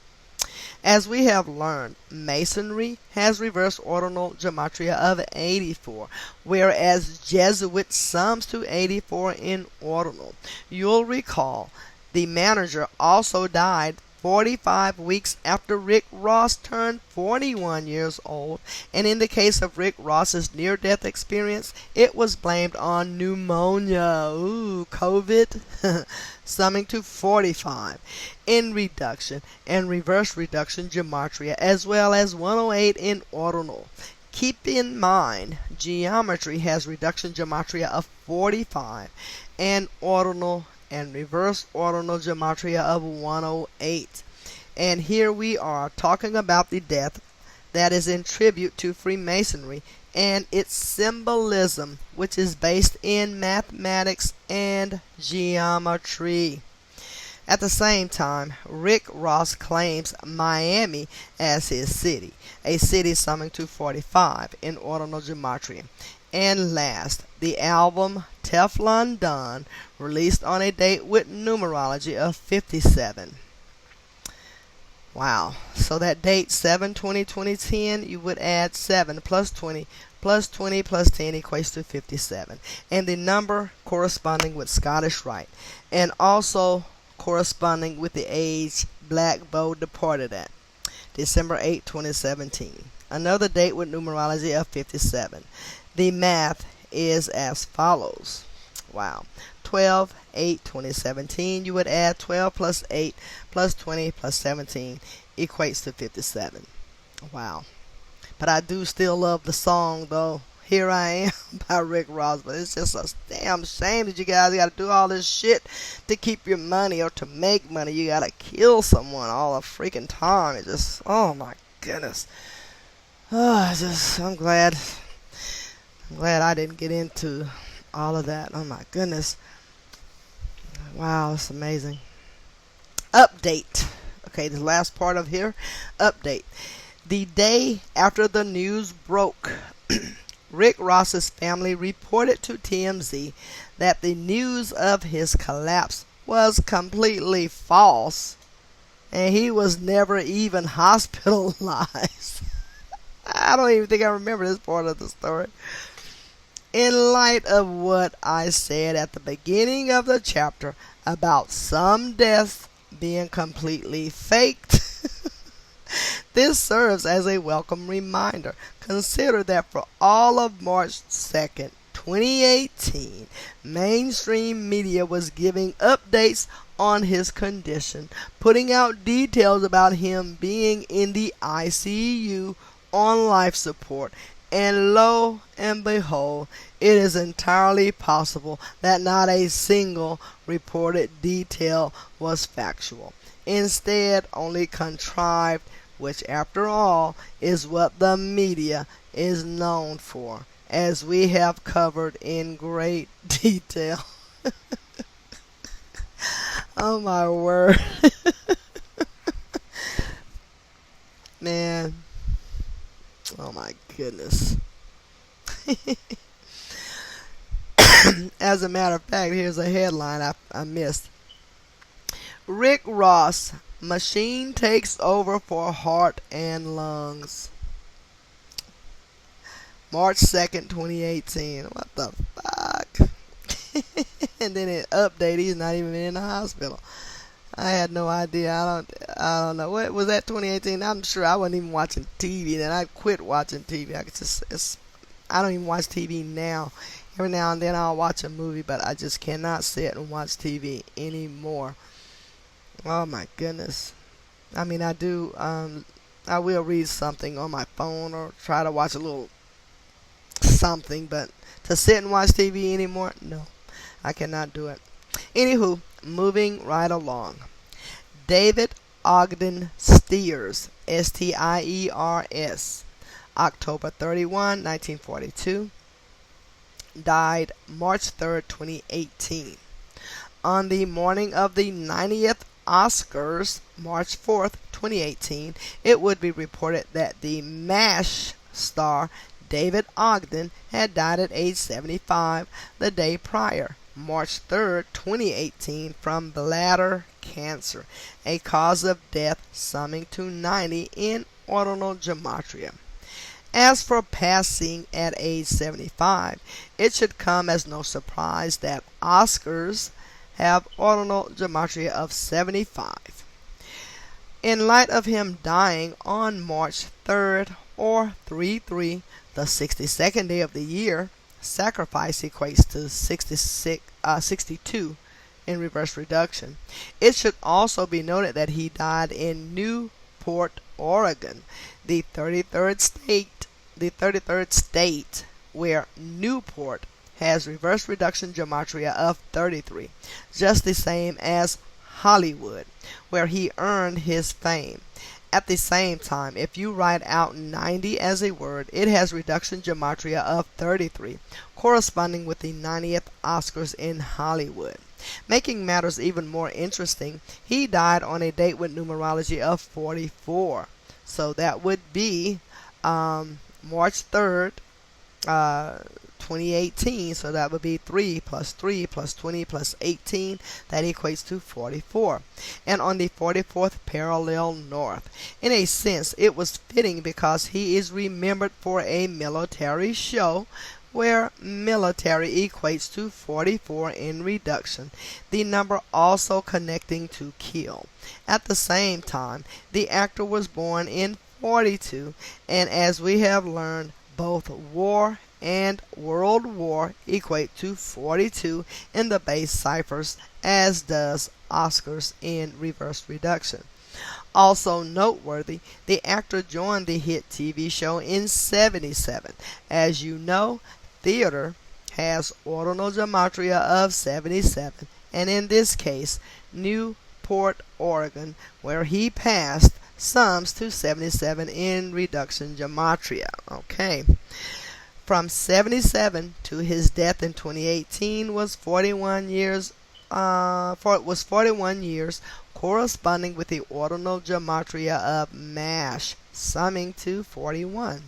[SPEAKER 1] As we have learned, Masonry has reverse ordinal gematria of 84, whereas Jesuit sums to 84 in ordinal. You'll recall the manager also died 45 weeks after Rick Ross turned 41 years old, and in the case of Rick Ross's near-death experience, it was blamed on pneumonia, COVID, summing to 45 in reduction and reverse reduction gematria, as well as 108 in ordinal. Keep in mind, geometry has reduction gematria of 45 and ordinal and reverse ordinal gematria of 108. And here we are talking about the death that is in tribute to Freemasonry and its symbolism, which is based in mathematics and geometry. At the same time, Rick Ross claims Miami as his city, a city summing to 45 in ordinal gematria. And last, the album Teflon Don, released on a date with numerology of 57. Wow. So that date, 7/20/2010, you would add 7 plus 20 plus 20 plus 10 equates to 57. And the number corresponding with Scottish Rite. And also corresponding with the age Black Bo departed at, December 8, 2017. Another date with numerology of 57. The math is as follows. Wow. 12/8/2017, you would add 12 plus 8 plus 20 plus 17 equates to 57. Wow. But I do still love the song, though. Here I Am by Rick Ross. But it's just a damn shame that you guys got to do all this shit to keep your money or to make money. You got to kill someone all the freaking time. It just, oh my goodness. I'm glad I didn't get into all of that. Oh my goodness. Wow, it's amazing. Update. Okay, the last part of here. Update. The day after the news broke, Rick Ross's family reported to TMZ that the news of his collapse was completely false and he was never even hospitalized. I don't even think I remember this part of the story. In light of what I said at the beginning of the chapter about some deaths being completely faked, this serves as a welcome reminder. Consider that for all of March 2nd, 2018, mainstream media was giving updates on his condition, putting out details about him being in the ICU on life support. And lo and behold, it is entirely possible that not a single reported detail was factual. Instead, only contrived, which after all is what the media is known for, as we have covered in great detail. Oh my word. Man. Oh my goodness. As a matter of fact, here's a headline I missed. Rick Ross, machine takes over for heart and lungs. March 2nd, 2018. What the fuck? And then it updated, he's not even in the hospital. I had no idea. I don't know. What was that, 2018? I'm sure I wasn't even watching TV then. I quit watching TV. I don't even watch TV now. Every now and then I'll watch a movie, but I just cannot sit and watch TV anymore. Oh my goodness. I mean, I will read something on my phone or try to watch a little something, but to sit and watch TV anymore, no. I cannot do it. Anywho, moving right along. David Ogden Steers Stiers. October 31, 1942. Died March 3rd, 2018. On the morning of the 90th Oscars, March 4th, 2018, it would be reported that the MASH star David Ogden had died at age 75 the day prior, March 3rd, 2018, from bladder cancer, a cause of death summing to 90 in ordinal gematria. As for passing at age 75, it should come as no surprise that Oscars have ordinal gematria of 75. In light of him dying on March 3rd or 3/3, the 62nd day of the year, sacrifice equates to 62 in reverse reduction. It should also be noted that he died in Newport, Oregon, the 33rd state where Newport has reverse reduction gematria of 33, just the same as Hollywood, where he earned his fame. At the same time, if you write out 90 as a word, it has reduction gematria of 33, corresponding with the 90th Oscars in Hollywood. Making matters even more interesting, he died on a date with numerology of 44. So that would be March 3rd, 2018, so that would be 3 plus 3 plus 20 plus 18, that equates to 44, and on the 44th parallel north. In a sense, it was fitting because he is remembered for a military show where military equates to 44 in reduction, the number also connecting to kill. At the same time, the actor was born in 42, and as we have learned, both war and World War equate to 42 in the base ciphers, as does Oscars in reverse reduction. Also noteworthy, the actor joined the hit TV show in 77. As you know, theater has ordinal gematria of 77, and in this case, Newport, Oregon, where he passed, sums to 77 in reduction gematria. Okay. From 77 to his death in 2018 was 41 years. Corresponding with the ordinal gematria of MASH, summing to 41.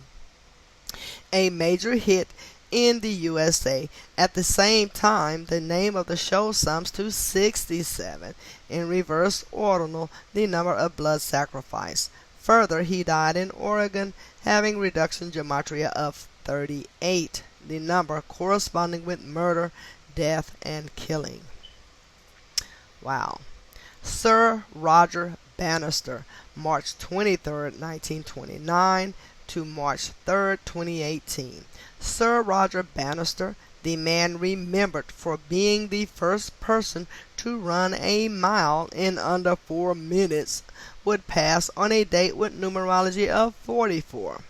[SPEAKER 1] A major hit in the USA. At the same time, the name of the show sums to 67 in reverse ordinal, the number of blood sacrifice. Further, he died in Oregon, having reduction gematria of 38, the number corresponding with murder, death, and killing. Wow. Sir Roger Bannister, March 23rd, 1929 to March 3rd, 2018. Sir Roger Bannister, the man remembered for being the first person to run a mile in under 4 minutes, would pass on a date with numerology of 44.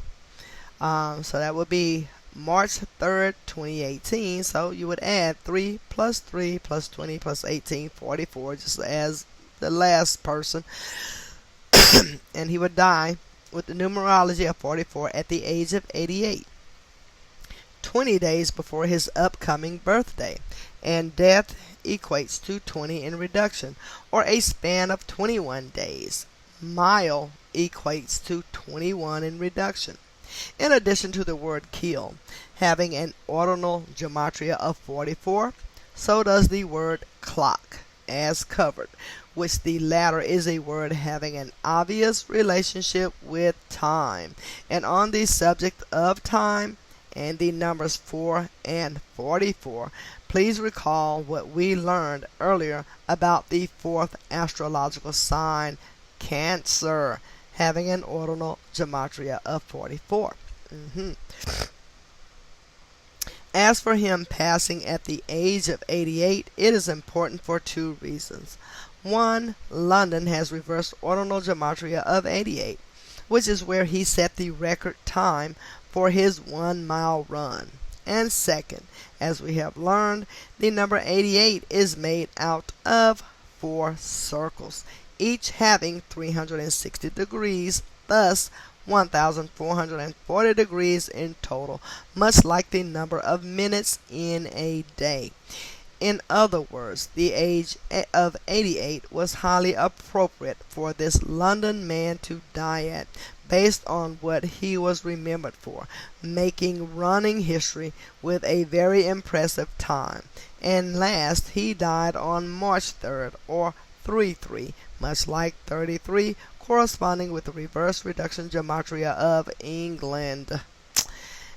[SPEAKER 1] So that would be March 3rd, 2018. So you would add 3 plus 3 plus 20 plus 18, 44, just as the last person. And he would die with the numerology of 44 at the age of 88. 20 days before his upcoming birthday. And death equates to 20 in reduction, or a span of 21 days. Mile equates to 21 in reduction. In addition to the word kill having an ordinal gematria of 44, so does the word clock, as covered, which the latter is a word having an obvious relationship with time. And on the subject of time and the numbers 4 and 44, please recall what we learned earlier about the fourth astrological sign, Cancer, having an ordinal gematria of 44. As for him passing at the age of 88, it is important for two reasons. One, London has reversed ordinal gematria of 88, which is where he set the record time for his 1 mile run. And second, as we have learned, the number 88 is made out of 4 circles, each having 360 degrees thus 1,440 degrees in total, much like the number of minutes in a day. In other words, the age of 88 was highly appropriate for this London man to die at, based on what he was remembered for, making running history with a very impressive time. And last, he died on March 3rd, or 3-3, much like 33, corresponding with the reverse reduction gematria of England.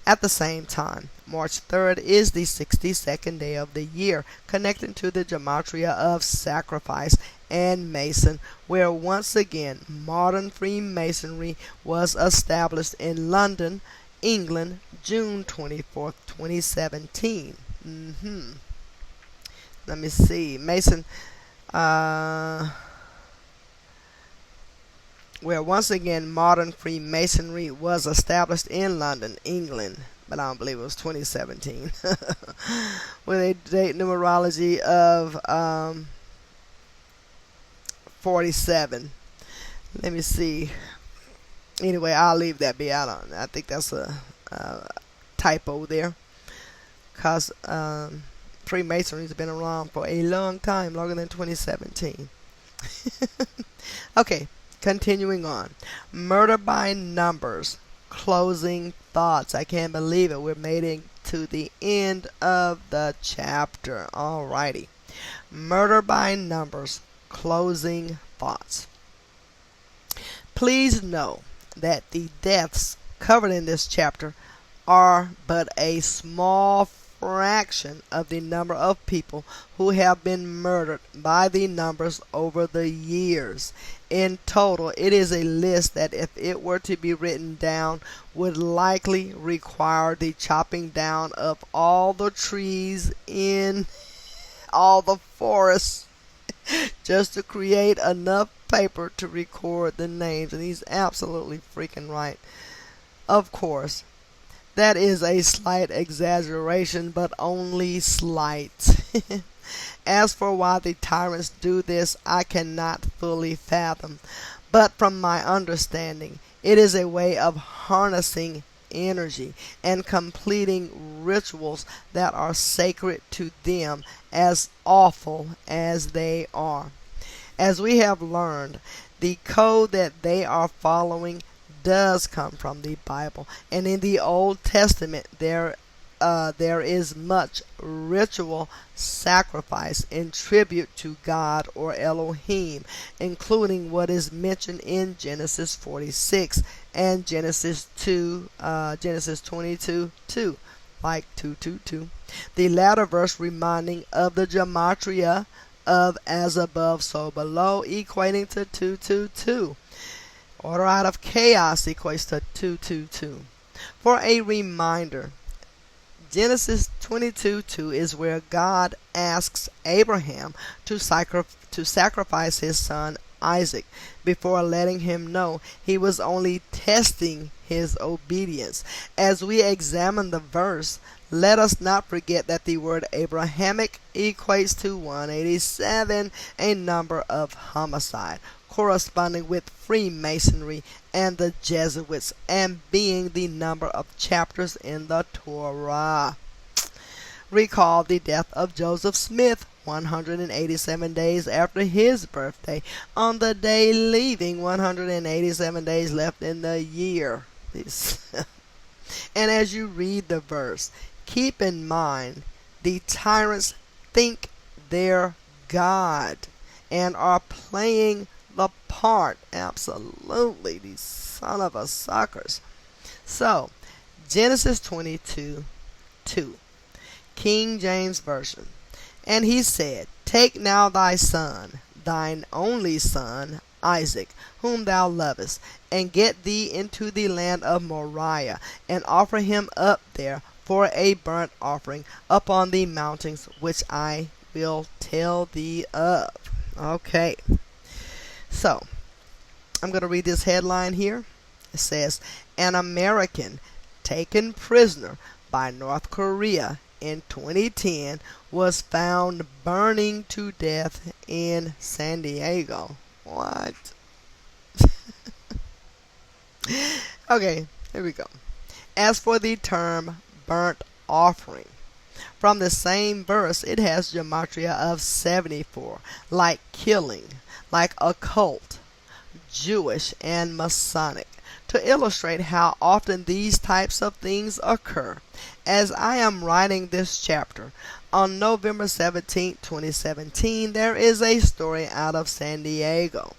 [SPEAKER 1] At the same time, March 3rd is the 62nd day of the year, connecting to the gematria of sacrifice and Mason, where once again modern Freemasonry was established in London, England, June 24th, 2017. Let me see. Mason, where once again modern Freemasonry was established in London, England, but I don't believe it was 2017, with a date numerology of 47. Let me see. Anyway, I'll leave that be. I think that's a typo there, because Freemasonry's been around for a long time, longer than 2017. Okay. Continuing on. Murder by numbers. Closing thoughts. I can't believe it. We're made it to the end of the chapter. Alrighty. Murder by numbers. Closing thoughts. Please know that the deaths covered in this chapter are but a small fraction of the number of people who have been murdered by the numbers over the years. In total, it is a list that, if it were to be written down, would likely require the chopping down of all the trees in all the forests just to create enough paper to record the names. And he's absolutely freaking right. Of course, that is a slight exaggeration, but only slight. As for why the tyrants do this, I cannot fully fathom. But from my understanding, it is a way of harnessing energy and completing rituals that are sacred to them, as awful as they are. As we have learned, the code that they are following does come from the Bible, and in the Old Testament there is much ritual sacrifice in tribute to God or Elohim, including what is mentioned in Genesis 46 and Genesis 22:2, like 222. The latter verse reminding of the gematria of as above, so below, equating to 222. Order out of chaos equates to 222. For a reminder, Genesis 22:2 is where God asks Abraham to sacrifice his son Isaac, before letting him know he was only testing his obedience. As we examine the verse, let us not forget that the word Abrahamic equates to 187, a number of homicide, corresponding with Freemasonry and the Jesuits, and being the number of chapters in the Torah. Recall the death of Joseph Smith 187 days after his birthday, on the day leaving 187 days left in the year. And as you read the verse, keep in mind the tyrants think they're God and are playing the part. Absolutely, these son of a suckers. So, Genesis 22:2, King James Version. And he said, Take now thy son, thine only son, Isaac, whom thou lovest, and get thee into the land of Moriah, and offer him up there for a burnt offering upon the mountains which I will tell thee of. Okay. So, I'm going to read this headline here. It says, An American taken prisoner by North Korea in 2010 was found burning to death in San Diego. What? Okay, here we go. As for the term burnt offering, from the same verse, it has gematria of 74, like killing, like occult, Jewish, and Masonic, to illustrate how often these types of things occur. As I am writing this chapter, on November 17, 2017, there is a story out of San Diego,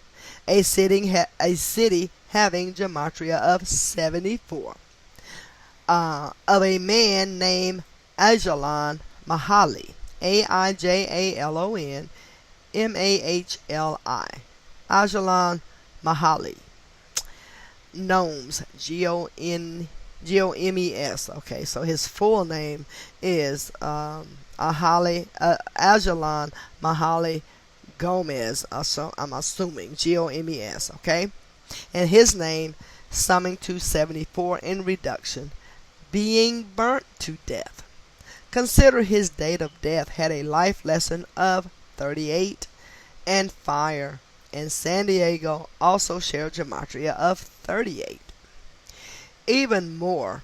[SPEAKER 1] a city having gematria of 74, of a man named Ajalon Mahali, Aijalon Mahli, Ajalon Mahali, Gnomes, Gomes. Okay, so his full name is Ajalon Mahali Gomez. So I'm assuming Gomes. Okay, and his name summing to 74 in reduction, being burnt to death. Consider his date of death had a life lesson of 38, and fire and San Diego also share gematria of 38. Even more,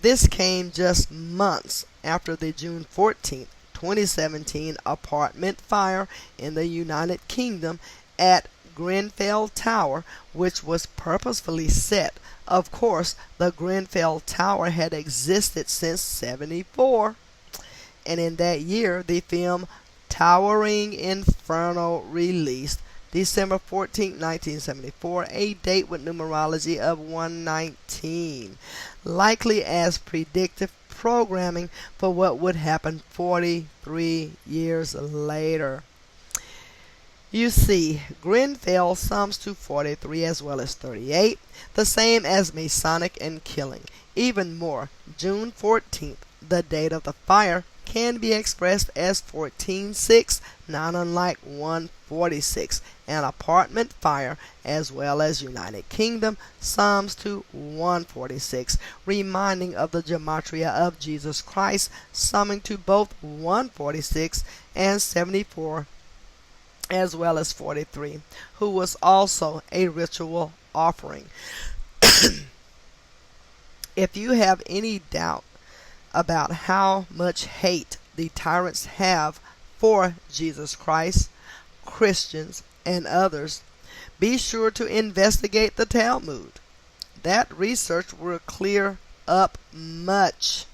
[SPEAKER 1] this came just months after the June 14, 2017 apartment fire in the United Kingdom at Grenfell Tower, which was purposefully set. Of course, the Grenfell Tower had existed since 74, and in that year the film Towering Inferno released December 14, 1974, a date with numerology of 119, likely as predictive programming for what would happen 43 years later. You see, Grenfell sums to 43 as well as 38, the same as Masonic and killing. Even more, June 14th, the date of the fire, can be expressed as 14/6, not unlike 146. An apartment fire, as well as United Kingdom, sums to 146, reminding of the gematria of Jesus Christ, summing to both 146 and 74, as well as 43, who was also a ritual offering. If you have any doubt about how much hate the tyrants have for Jesus Christ, Christians, and others, be sure to investigate the Talmud. That research will clear up much.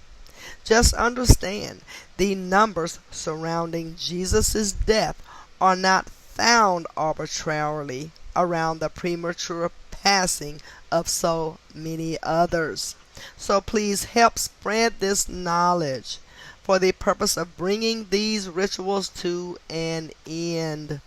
[SPEAKER 1] Just understand, the numbers surrounding Jesus' death are not found arbitrarily around the premature passing of so many others. So please help spread this knowledge for the purpose of bringing these rituals to an end.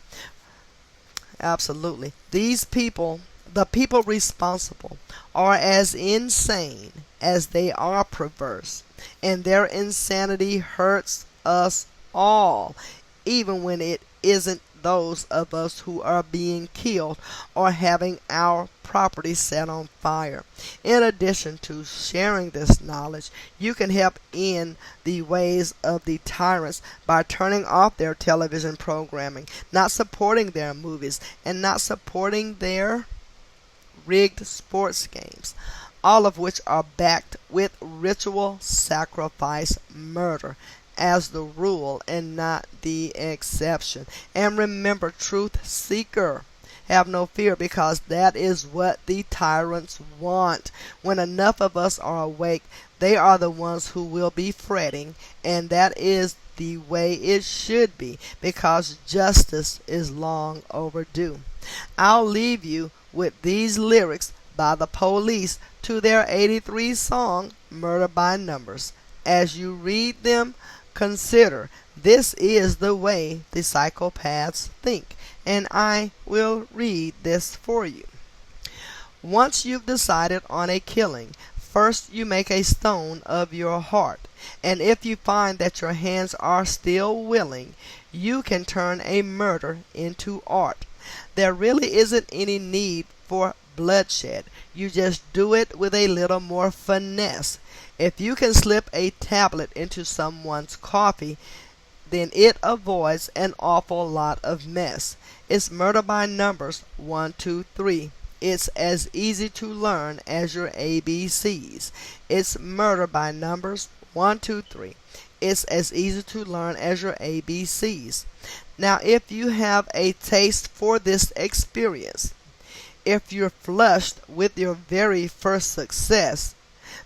[SPEAKER 1] Absolutely. These people, the people responsible, are as insane as they are perverse, and their insanity hurts us all, even when it isn't those of us who are being killed or having our property set on fire. In addition to sharing this knowledge, you can help in the ways of the tyrants by turning off their television programming, not supporting their movies, and not supporting their rigged sports games, all of which are backed with ritual sacrifice murder as the rule and not the exception. And remember, truth seeker, have no fear, because that is what the tyrants want. When enough of us are awake, they are the ones who will be fretting, and that is the way it should be, because justice is long overdue. I'll leave you with these lyrics by the Police to their 83 song, Murder by Numbers. As you read them, consider this is the way the psychopaths think, and I will read this for you. Once you've decided on a killing, first you make a stone of your heart, and if you find that your hands are still willing, you can turn a murder into art. There really isn't any need for bloodshed. You just do it with a little more finesse. If you can slip a tablet into someone's coffee, then it avoids an awful lot of mess. It's murder by numbers 1, 2, 3. It's as easy to learn as your ABCs. It's murder by numbers. 1, 2, 3. It's as easy to learn as your ABCs. Now, if you have a taste for this experience, if you're flushed with your very first success,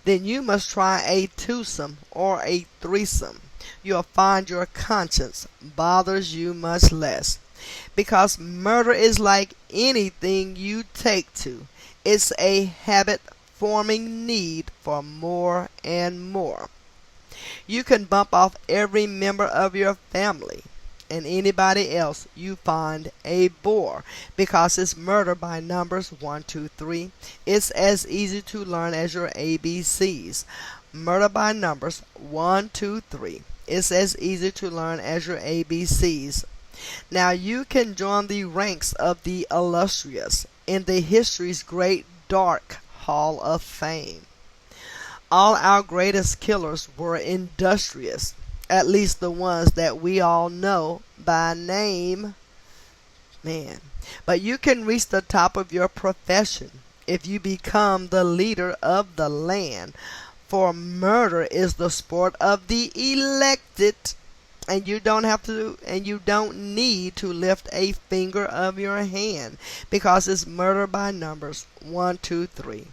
[SPEAKER 1] then you must try a twosome or a threesome. You'll find your conscience bothers you much less. Because murder is like anything you take to. It's a habit forming need for more and more. You can bump off every member of your family and anybody else you find a bore because it's murder by numbers. 1, 2, 3. It's as easy to learn as your ABCs. Murder by numbers. 1, 2, 3. It's as easy to learn as your ABCs. Now you can join the ranks of the illustrious in the history's great dark hall of fame. All our greatest killers were industrious, at least the ones that we all know by name. Man, but you can reach the top of your profession if you become the leader of the land, for murder is the sport of the elected. And you don't need to lift a finger of your hand because it's murder by numbers. 1, 2, 3.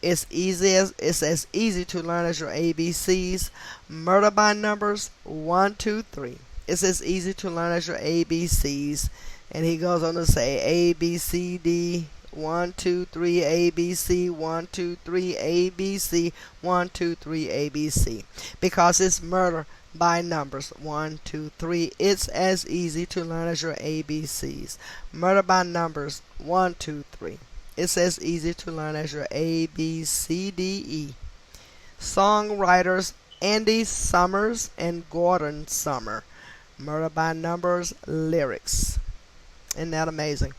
[SPEAKER 1] It's as easy to learn as your ABCs. Murder by numbers. 1, 2, 3. It's as easy to learn as your ABCs. And he goes on to say A B C D 1, 2, 3 ABC 1, 2, 3 ABC 1, 2, 3 ABC because it's murder by numbers. 1, 2, 3. It's as easy to learn as your ABCs. Murder by numbers. 1, 2, 3. It's as easy to learn as your ABCDE. Songwriters Andy Summers and Gordon Summer. Murder by numbers lyrics. Isn't that amazing?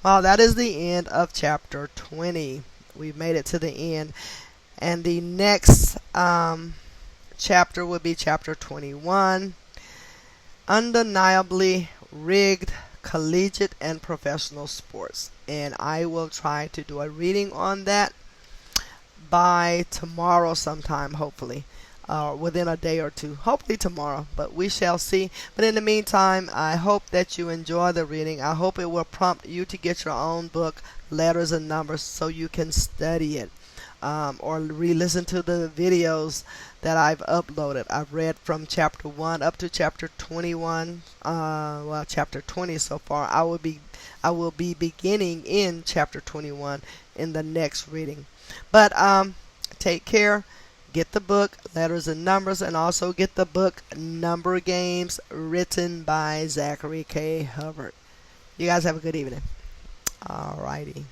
[SPEAKER 1] Well, that is the end of chapter 20. We've made it to the end. And the next chapter will be chapter 21. Undeniably rigged collegiate and professional sports. And I will try to do a reading on that by tomorrow sometime, hopefully. Within a day or two, hopefully tomorrow, but we shall see. But in the meantime, I hope that you enjoy the reading. I hope it will prompt you to get your own book, Letters and Numbers, so you can study it or re-listen to the videos that I've uploaded. I've read from chapter 1 up to chapter 21, well, chapter 20 so far. I will be beginning in chapter 21 in the next reading. But take care. Get the book, Letters and Numbers, and also get the book, Number Games, written by Zachary K. Hubbard. You guys have a good evening. Alrighty.